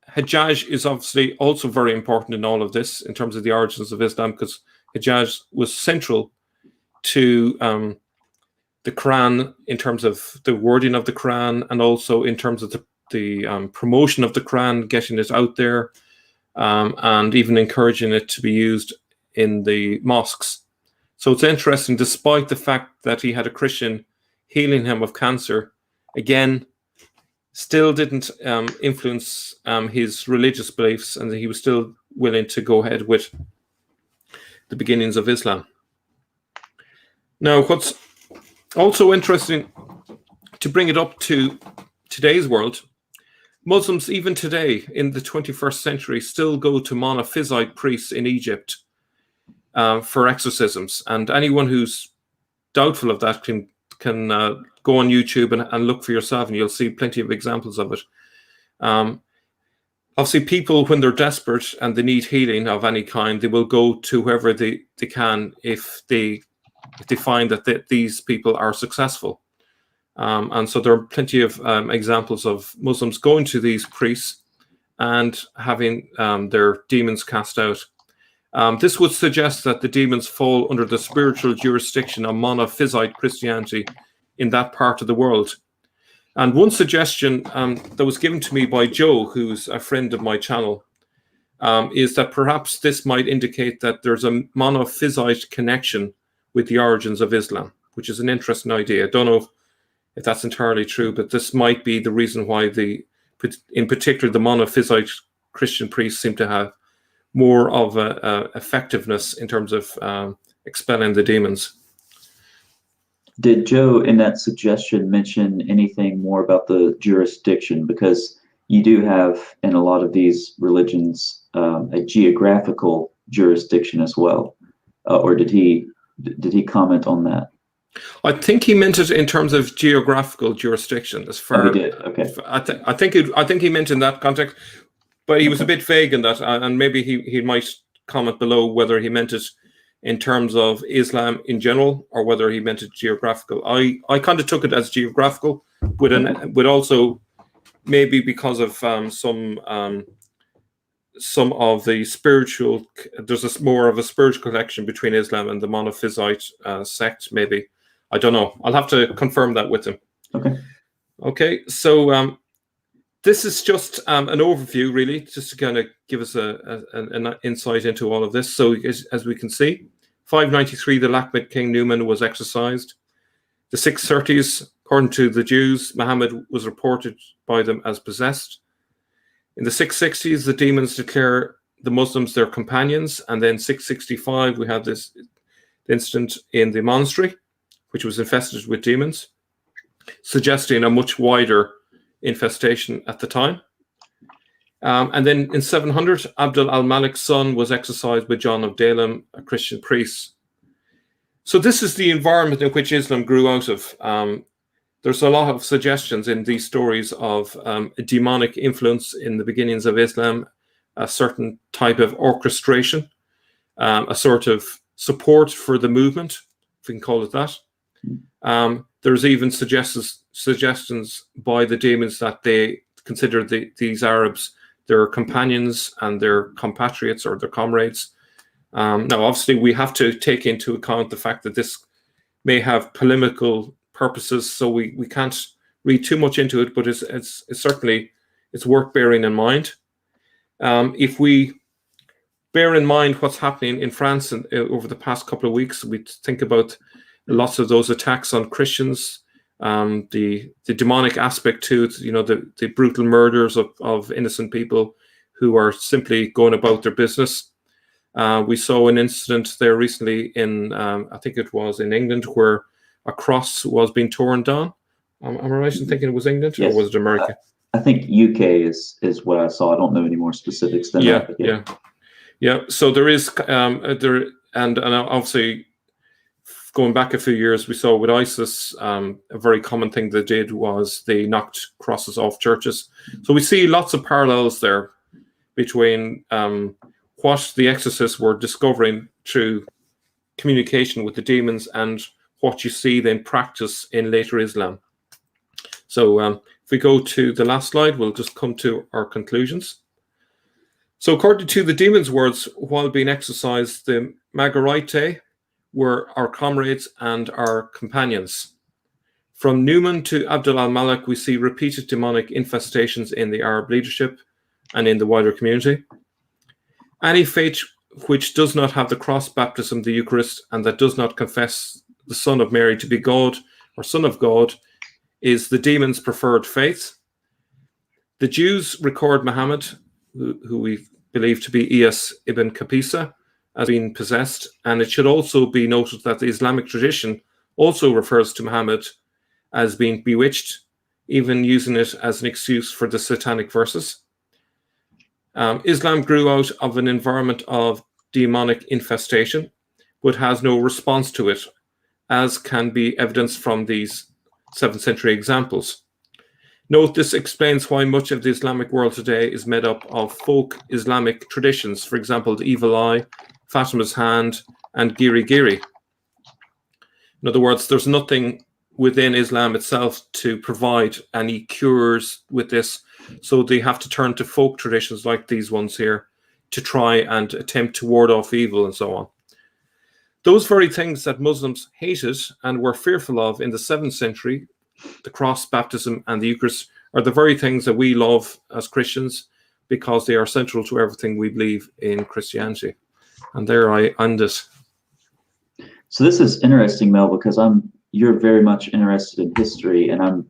Hajjaj is obviously also very important in all of this in terms of the origins of Islam, because Hajjaj was central to the Quran in terms of the wording of the Quran, and also in terms of the promotion of the Quran, getting it out there, and even encouraging it to be used in the mosques. So it's interesting, despite the fact that he had a Christian healing him of cancer, again, still didn't influence his religious beliefs, and he was still willing to go ahead with the beginnings of Islam. Now, what's also interesting, to bring it up to today's world, Muslims, even today in the 21st century, still go to monophysite priests in Egypt for exorcisms, and anyone who's doubtful of that can go on YouTube and look for yourself, and you'll see plenty of examples of it. Obviously, people, when they're desperate and they need healing of any kind, they will go to whoever they can if they find that these people are successful. And so there are plenty of examples of Muslims going to these priests and having their demons cast out. This would suggest that the demons fall under the spiritual jurisdiction of monophysite Christianity in that part of the world. And one suggestion that was given to me by Joe, who's a friend of my channel, is that perhaps this might indicate that there's a monophysite connection with the origins of Islam, which is an interesting idea. I don't know if that's entirely true, but this might be the reason why in particular, the monophysite Christian priests seem to have more of a effectiveness in terms of expelling the demons. Did Joe in that suggestion mention anything more about the jurisdiction? Because you do have in a lot of these religions a geographical jurisdiction as well, or did he comment on that? I think he meant it in terms of geographical jurisdiction. As far, he did. Okay. I think he meant in that context, but he was a bit vague in that, and maybe he might comment below whether he meant it in terms of Islam in general or whether he meant it geographical. I kind of took it as geographical, with also maybe because of some of the spiritual. There's more of a spiritual connection between Islam and the monophysite sect. Maybe, I don't know. I'll have to confirm that with him. Okay. So this is just an overview, really, just to kind of give us an insight into all of this. So as we can see, 593, the Lakhmid king Numan was exorcised. The 630s, according to the Jews, Muhammad was reported by them as possessed. In the 660s, the demons declare the Muslims their companions. And then 665, we had this incident in the monastery, which was infested with demons, suggesting a much wider infestation at the time. And then in 700, Abdul al-Malik's son was exorcised by John of Dalem, a Christian priest. So this is the environment in which Islam grew out of. There's a lot of suggestions in these stories of a demonic influence in the beginnings of Islam, a certain type of orchestration, a sort of support for the movement, if we can call it that. There's even suggestions by the demons that they consider these Arabs their companions and their compatriots or their comrades. Now, obviously, we have to take into account the fact that this may have polemical purposes, so we can't read too much into it, but it's certainly worth bearing in mind. If we bear in mind what's happening in France over the past couple of weeks, we think about lots of those attacks on Christians, the demonic aspect to it, the brutal murders of innocent people who are simply going about their business. We saw an incident there recently in, I think it was in England, where a cross was being torn down. Am I right in thinking it was England, yes, or was it America? I think UK is what I saw. I don't know any more specifics than that. Yeah. So there is and obviously, going back a few years, we saw with ISIS, a very common thing they did was they knocked crosses off churches. So we see lots of parallels there between what the exorcists were discovering through communication with the demons and what you see then practice in later Islam. So if we go to the last slide, we'll just come to our conclusions. So according to the demons' words, while being exorcised, the Margarite were our comrades and our companions. From Newman to Abdul al-Malik, we see repeated demonic infestations in the Arab leadership and in the wider community. Any faith which does not have the cross baptism, the Eucharist, and that does not confess the Son of Mary to be God or Son of God is the demon's preferred faith. The Jews record Muhammad, who we believe to be Iyas ibn Kapisa, as being possessed, and it should also be noted that the Islamic tradition also refers to Muhammad as being bewitched, even using it as an excuse for the satanic verses. Islam grew out of an environment of demonic infestation, but has no response to it, as can be evidenced from these 7th century examples. Note this explains why much of the Islamic world today is made up of folk Islamic traditions, for example, the evil eye, Fatima's hand, and Giri Giri. In other words, there's nothing within Islam itself to provide any cures with this, so they have to turn to folk traditions like these ones here to try and attempt to ward off evil and so on. Those very things that Muslims hated and were fearful of in the 7th century, the cross, baptism, and the Eucharist, are the very things that we love as Christians because they are central to everything we believe in Christianity. And there I end it. So this is interesting, Mel, because you're very much interested in history, and I'm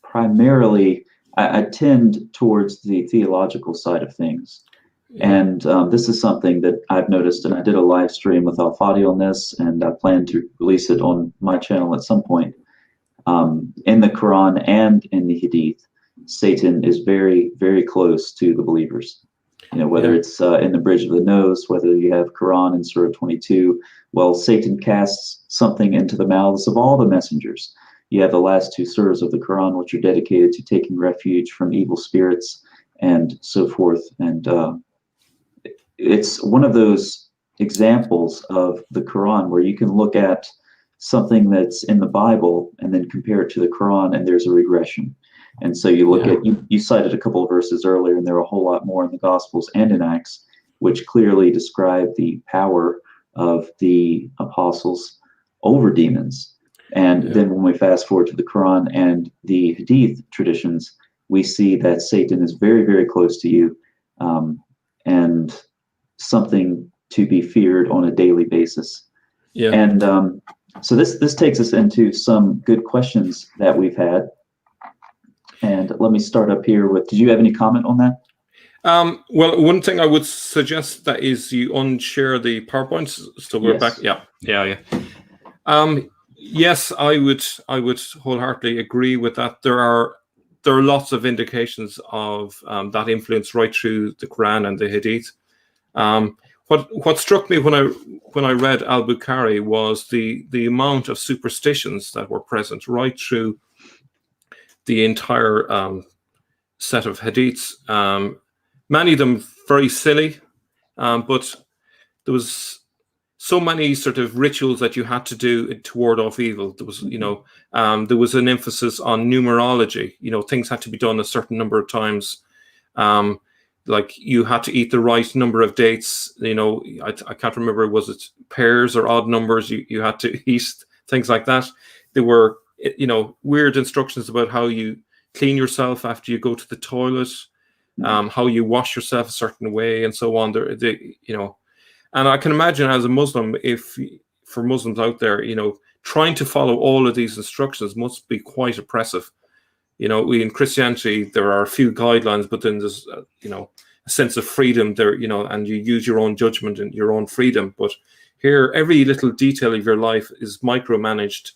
primarily, I tend towards the theological side of things. Yeah. And this is something that I've noticed, and I did a live stream with Al-Fadi on this, and I plan to release it on my channel at some point. In the Quran and in the Hadith, Satan is very, very close to the believers. Whether it's in the bridge of the nose, whether you have Quran in Surah 22, well, Satan casts something into the mouths of all the messengers. You have the last 2 surahs of the Quran, which are dedicated to taking refuge from evil spirits and so forth. And it's one of those examples of the Quran where you can look at something that's in the Bible and then compare it to the Quran, and there's a regression. And so you look at, you cited a couple of verses earlier, and there are a whole lot more in the Gospels and in Acts, which clearly describe the power of the apostles over demons. And then when we fast forward to the Quran and the Hadith traditions, we see that Satan is very, very close to you, and something to be feared on a daily basis. Yeah. And so this takes us into some good questions that we've had. And let me start up here with, did you have any comment on that? Well, one thing I would suggest that is you unshare the PowerPoint. So we're back. Yeah. Yes, I would wholeheartedly agree with that. There are lots of indications of that influence right through the Quran and the Hadith. What struck me when I read Al-Bukhari was the amount of superstitions that were present right through the entire set of hadiths. Many of them very silly, but there was so many sort of rituals that you had to do to ward off evil. There was, there was an emphasis on numerology. Things had to be done a certain number of times. Like you had to eat the right number of dates. I can't remember, was it pairs or odd numbers you had to eat, things like that. There were, weird instructions about how you clean yourself after you go to the toilet, how you wash yourself a certain way, and so on. And I can imagine as a Muslim, for Muslims out there, trying to follow all of these instructions must be quite oppressive. In Christianity, there are a few guidelines, but then there's, a sense of freedom there, and you use your own judgment and your own freedom. But here, every little detail of your life is micromanaged,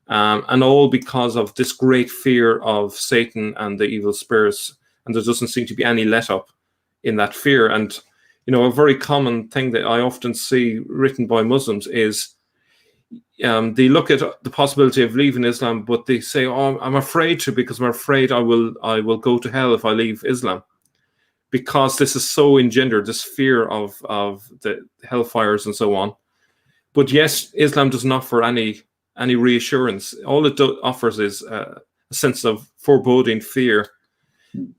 and all because of this great fear of Satan and the evil spirits. And there doesn't seem to be any let up in that fear. And a very common thing that I often see written by Muslims is they look at the possibility of leaving Islam, but they say, "Oh, I'm afraid to, because I'm afraid I will go to hell if I leave Islam," because this is so engendered, this fear of the hellfires and so on. But yes, Islam doesn't offer any reassurance. All it offers is a sense of foreboding fear.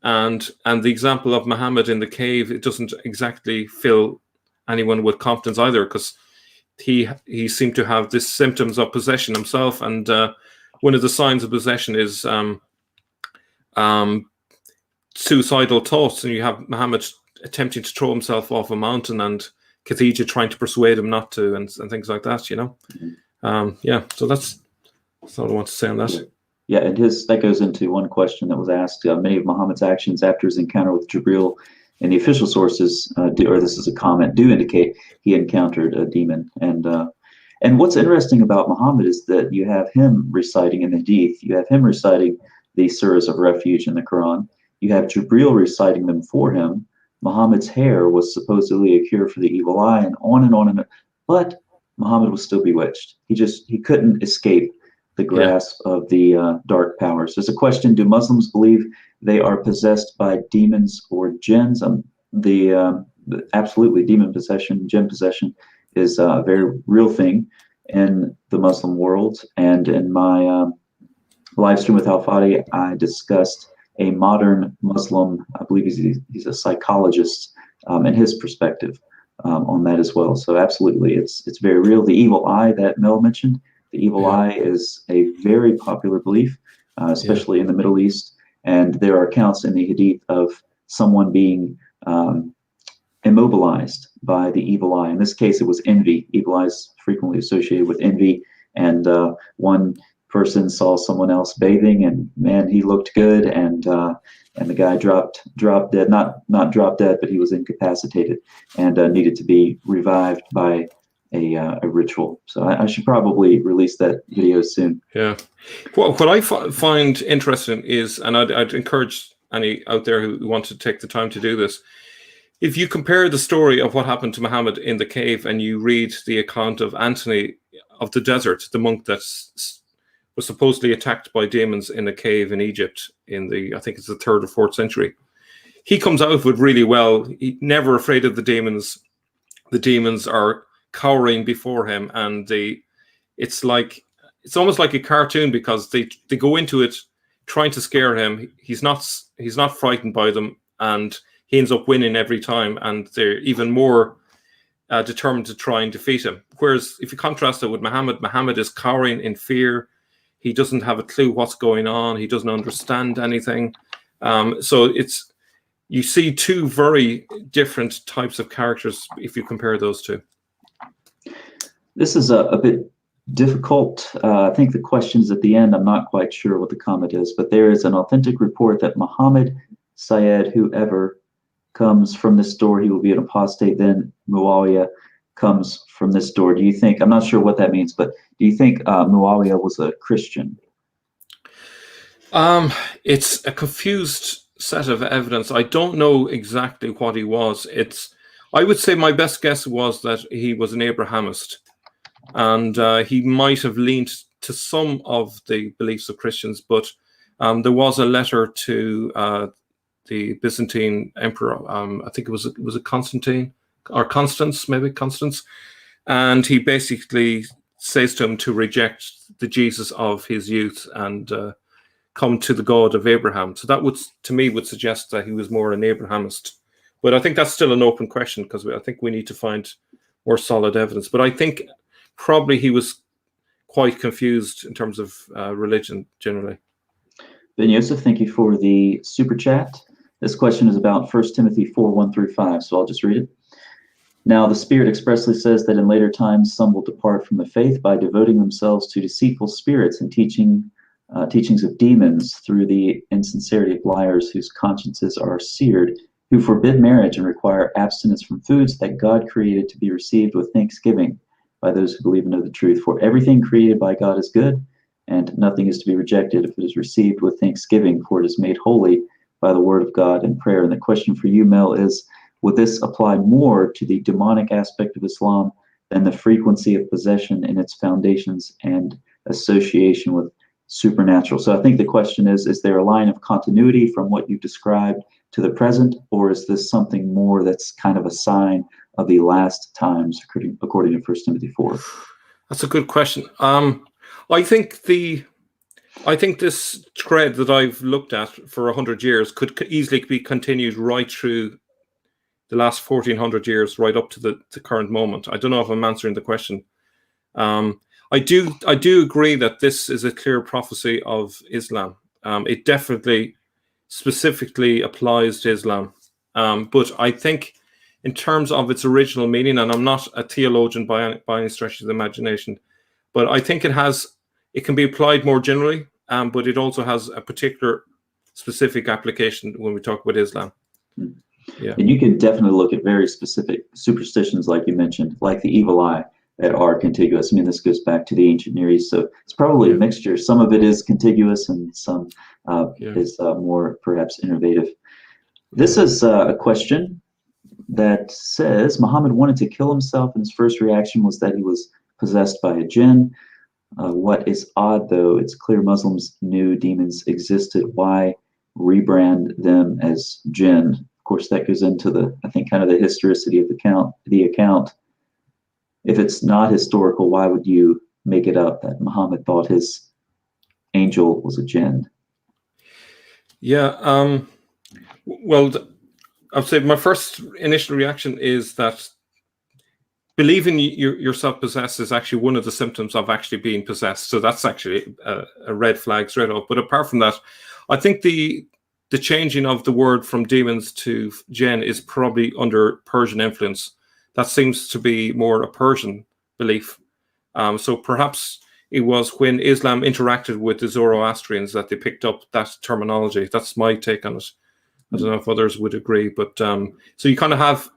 And the example of Muhammad in the cave, it doesn't exactly fill anyone with confidence either, because he seemed to have this symptoms of possession himself, and one of the signs of possession is suicidal thoughts, and you have Muhammad attempting to throw himself off a mountain, and Khadija trying to persuade him not to, and things like that. So that's all I want to say on that. Yeah, and that goes into one question that was asked. Many of Muhammad's actions after his encounter with Jibril in the official sources, or this is a comment, do indicate he encountered a demon. And what's interesting about Muhammad is that you have him reciting in the Hadith, you have him reciting the surahs of refuge in the Quran, you have Jibril reciting them for him. Muhammad's hair was supposedly a cure for the evil eye, and on and on and on. But Muhammad was still bewitched. He couldn't escape the grasp of the dark powers. There's a question: do Muslims believe they are possessed by demons or jinns? Absolutely, demon possession, jinn possession is a very real thing in the Muslim world. And in my live stream with Al-Fadi, I discussed a modern Muslim, I believe he's a psychologist, and his perspective on that as well. So absolutely, it's very real. The evil eye that Mel mentioned, the evil eye is a very popular belief, especially in the Middle East. And there are accounts in the Hadith of someone being immobilized by the evil eye. In this case, it was envy. Evil eye is frequently associated with envy. And one person saw someone else bathing, and man, he looked good, and the guy dropped dead. Not dropped dead, but he was incapacitated and needed to be revived by a ritual. So I should probably release that video soon. Yeah. What I find interesting is, and I'd encourage any out there who want to take the time to do this, if you compare the story of what happened to Muhammad in the cave and you read the account of Anthony of the Desert, the monk that was supposedly attacked by demons in a cave in Egypt in I think it's the 3rd or 4th century, he comes out of it really well. He's never afraid of the demons. The demons are cowering before him, and it's almost like a cartoon, because they go into it trying to scare him. He's not frightened by them, and he ends up winning every time, and they're even more determined to try and defeat him. Whereas if you contrast it with Muhammad is cowering in fear. He doesn't have a clue what's going on. He doesn't understand anything. So you see two very different types of characters if you compare those two. This is a bit difficult. I think the questions at the end, I'm not quite sure what the comment is, but there is an authentic report that Muhammad, Syed, whoever comes from this door, he will be an apostate. Then Muawiyah comes from this door. Do you think, I'm not sure what that means, but do you think Muawiyah was a Christian? It's a confused set of evidence. I don't know exactly what he was. I would say my best guess was that he was an Abrahamist, and he might have leaned to some of the beliefs of Christians, but there was a letter to the Byzantine emperor. I think was it Constantine or Constance, maybe Constance, and he basically says to him to reject the Jesus of his youth and come to the God of Abraham. So that would, to me, would suggest that he was more an Abrahamist. But I think that's still an open question, because I think we need to find more solid evidence. But I think probably he was quite confused in terms of religion generally. Ben Yosef, thank you for the super chat. This question is about 1 Timothy 4:1-5, so I'll just read it. Now, the Spirit expressly says that in later times some will depart from the faith by devoting themselves to deceitful spirits and teachings of demons, through the insincerity of liars whose consciences are seared, who forbid marriage and require abstinence from foods that God created to be received with thanksgiving by those who believe and know the truth. For everything created by God is good, and nothing is to be rejected if it is received with thanksgiving, for it is made holy by the word of God and prayer. And the question for you, Mel, is, would this apply more to the demonic aspect of Islam than the frequency of possession in its foundations and association with supernatural? So I think the question is there a line of continuity from what you described to the present, or is this something more that's kind of a sign of the last times, according to 1 Timothy 4? That's a good question. I think this thread that I've looked at for 100 years could easily be continued right through the last 1400 years, right up to the current moment. I don't know if I'm answering the question. I do agree that this is a clear prophecy of Islam. It definitely specifically applies to Islam. But I think in terms of its original meaning, and I'm not a theologian by any stretch of the imagination, but I think it can be applied more generally, but it also has a particular specific application when we talk about Islam. Yeah. And you can definitely look at very specific superstitions, like you mentioned, like the evil eye, that are contiguous. I mean, this goes back to the ancient Near East, so it's probably a mixture. Some of it is contiguous, and some is more perhaps innovative. This is a question that says Muhammad wanted to kill himself, and his first reaction was that he was possessed by a jinn. What is odd, though, it's clear Muslims knew demons existed. Why rebrand them as jinn? Of course, that goes into I think, kind of the historicity of the account. If it's not historical, why would you make it up that Muhammad thought his angel was a jinn? Yeah. Well, I'd say my first initial reaction is that believing yourself possessed is actually one of the symptoms of actually being possessed. So that's actually a red flag straight up. But apart from that, I think the changing of the word from demons to jinn is probably under Persian influence. That seems to be more a Persian belief. So perhaps it was when Islam interacted with the Zoroastrians that they picked up that terminology. That's my take on it. I don't know if others would agree, but so you kind of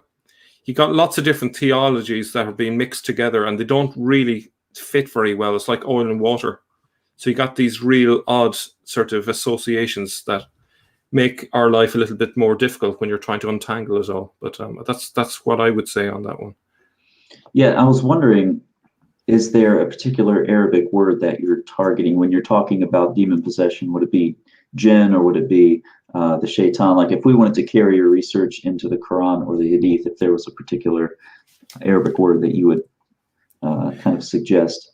you got lots of different theologies that are being mixed together, and they don't really fit very well. It's like oil and water. So you got these real odd sort of associations that make our life a little bit more difficult when you're trying to untangle it all. But that's what I would say on that one. Yeah, I was wondering, is there a particular Arabic word that you're targeting when you're talking about demon possession? Would it be jinn, or would it be the shaitan? Like, if we wanted to carry your research into the Quran or the hadith, if there was a particular Arabic word that you would kind of suggest?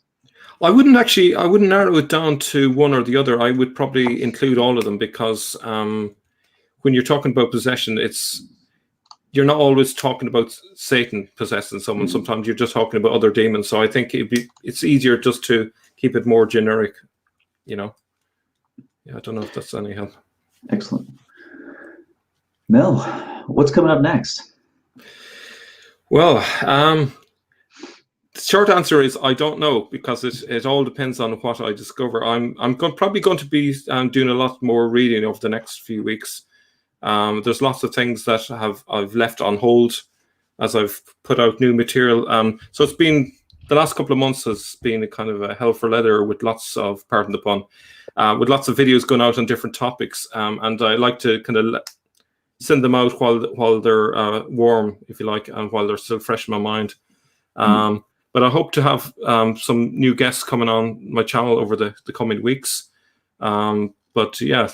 I wouldn't narrow it down to one or the other. I would probably include all of them, because when you're talking about possession, you're not always talking about Satan possessing someone. Mm-hmm. Sometimes you're just talking about other demons. So I think it's easier just to keep it more generic, Yeah, I don't know if that's any help. Excellent. Mel, what's coming up next? Well, the short answer is I don't know, because it all depends on what I discover. I'm probably going to be doing a lot more reading over the next few weeks. There's lots of things that I've left on hold as I've put out new material. So it's been, the last couple of months has been a kind of a hell for leather with lots of, pardon the pun, with lots of videos going out on different topics. And I like to kind of send them out while they're warm, if you like, and while they're still fresh in my mind. But I hope to have some new guests coming on my channel over the coming weeks. But yeah,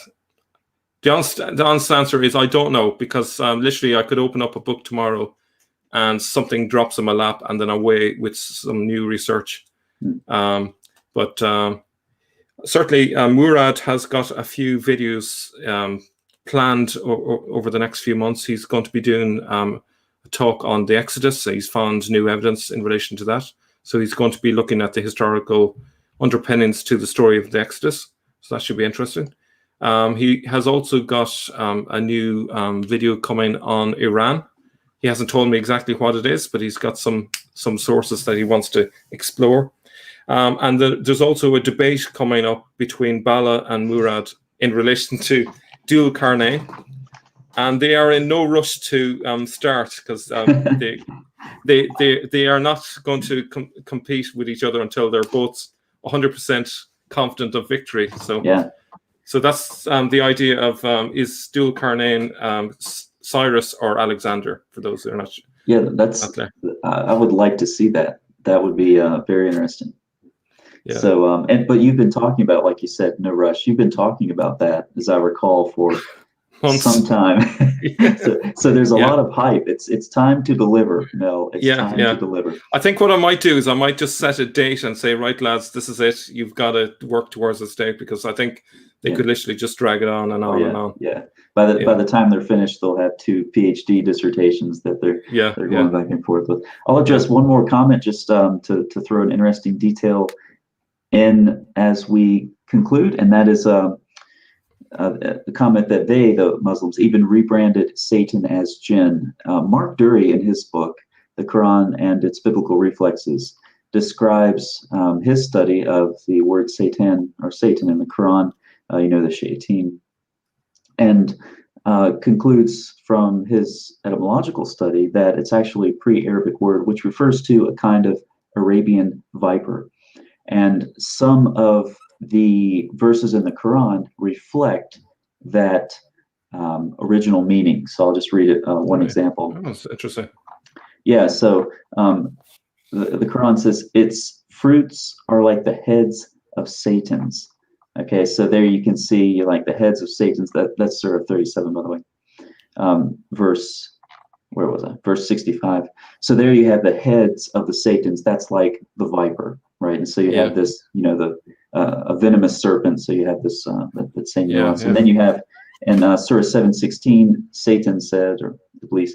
the honest answer is I don't know, because literally I could open up a book tomorrow and something drops in my lap and then away with some new research. But certainly Murad has got a few videos planned over the next few months. He's going to be doing a talk on the Exodus. So he's found new evidence in relation to that. So he's going to be looking at the historical underpinnings to the story of the Exodus. So that should be interesting. He has also got a new video coming on Iran. He hasn't told me exactly what it is, but he's got some sources that he wants to explore. And there's also a debate coming up between Bala and Murad in relation to dual Qarnayn. And they are in no rush to start, because they are not going to compete with each other until they're both 100% confident of victory. So yeah. So that's the idea of is dual Qarnayn Cyrus or Alexander, for those that are not. Yeah, that's. I would like to see that. That would be very interesting. Yeah. So, but you've been talking about, like you said, no rush. You've been talking about that, as I recall, for some time. so there's a lot of hype. It's time to deliver, Mel. It's time to deliver. I think what I might do is I might just set a date and say, right, lads, this is it. You've got to work towards this date, because I think they could literally just drag it on and on and on. Yeah. By the time they're finished, they'll have 2 PhD dissertations that they're going back and forth with. I'll address one more comment just to throw an interesting detail in as we conclude, and that is the comment that the Muslims, even rebranded Satan as jinn. Mark Dury, in his book, The Quran and Its Biblical Reflexes, describes his study of the word Satan or Satan in the Quran, the Shaitan, and concludes from his etymological study that it's actually a pre-Arabic word which refers to a kind of Arabian viper. And some of the verses in the Quran reflect that original meaning. So I'll just read it. One example. Oh, that's interesting. Yeah. So the Quran says, its fruits are like the heads of Satans. Okay. So there you can see like the heads of Satans. That's Surah 37, by the way. Verse 65. So there you have the heads of the Satans. That's like the viper, right? And so you have this, a venomous serpent. So you have this that same nuance. And then you have in Surah 7:16, Satan said, or Iblis,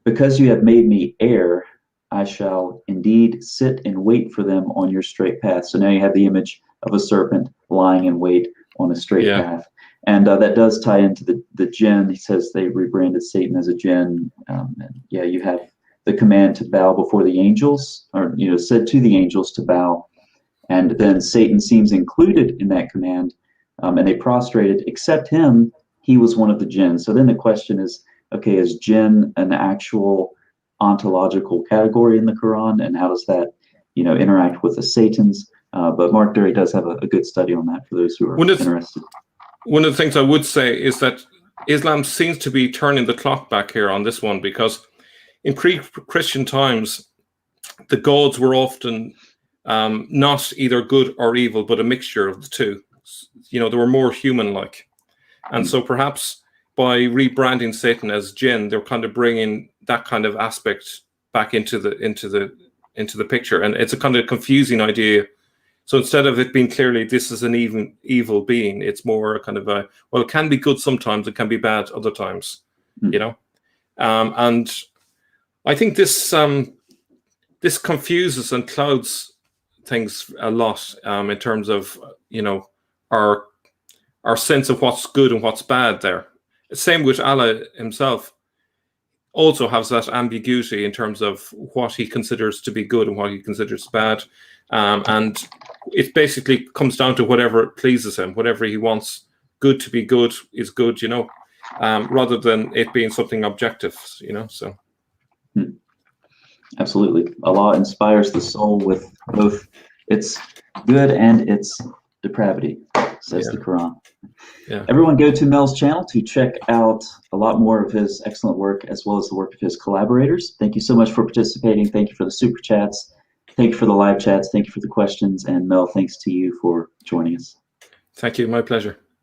because you have made me heir, I shall indeed sit and wait for them on your straight path. So now you have the image of a serpent lying in wait on a straight path. And that does tie into the jinn. He says they rebranded Satan as a jinn. You have the command to bow before the angels, or said to the angels to bow. And then Satan seems included in that command, and they prostrated, except him. He was one of the jinn. So then the question is, okay, is jinn an actual ontological category in the Quran, and how does that interact with the Satans? But Mark Dury does have a good study on that for those who are interested. One of the things I would say is that Islam seems to be turning the clock back here on this one, because in pre-Christian times, the gods were often not either good or evil, but a mixture of the two. They were more human-like. And so perhaps by rebranding Satan as jinn, they're kind of bringing that kind of aspect back into the picture. And it's a kind of confusing idea. So instead of it being clearly this is an evil being, it's more kind of it can be good sometimes, it can be bad other times, and I think this confuses and clouds things a lot in terms of our sense of what's good and what's bad there. Same with Allah himself, also has that ambiguity in terms of what he considers to be good and what he considers bad. And it basically comes down to whatever pleases him, whatever he wants good to be good is good, rather than it being something objective, so. Absolutely. Allah inspires the soul with both its good and its depravity, says the Quran. Yeah. Everyone go to Mel's channel to check out a lot more of his excellent work as well as the work of his collaborators. Thank you so much for participating. Thank you for the super chats. Thank you for the live chats. Thank you for the questions. And Mel, thanks to you for joining us. Thank you. My pleasure.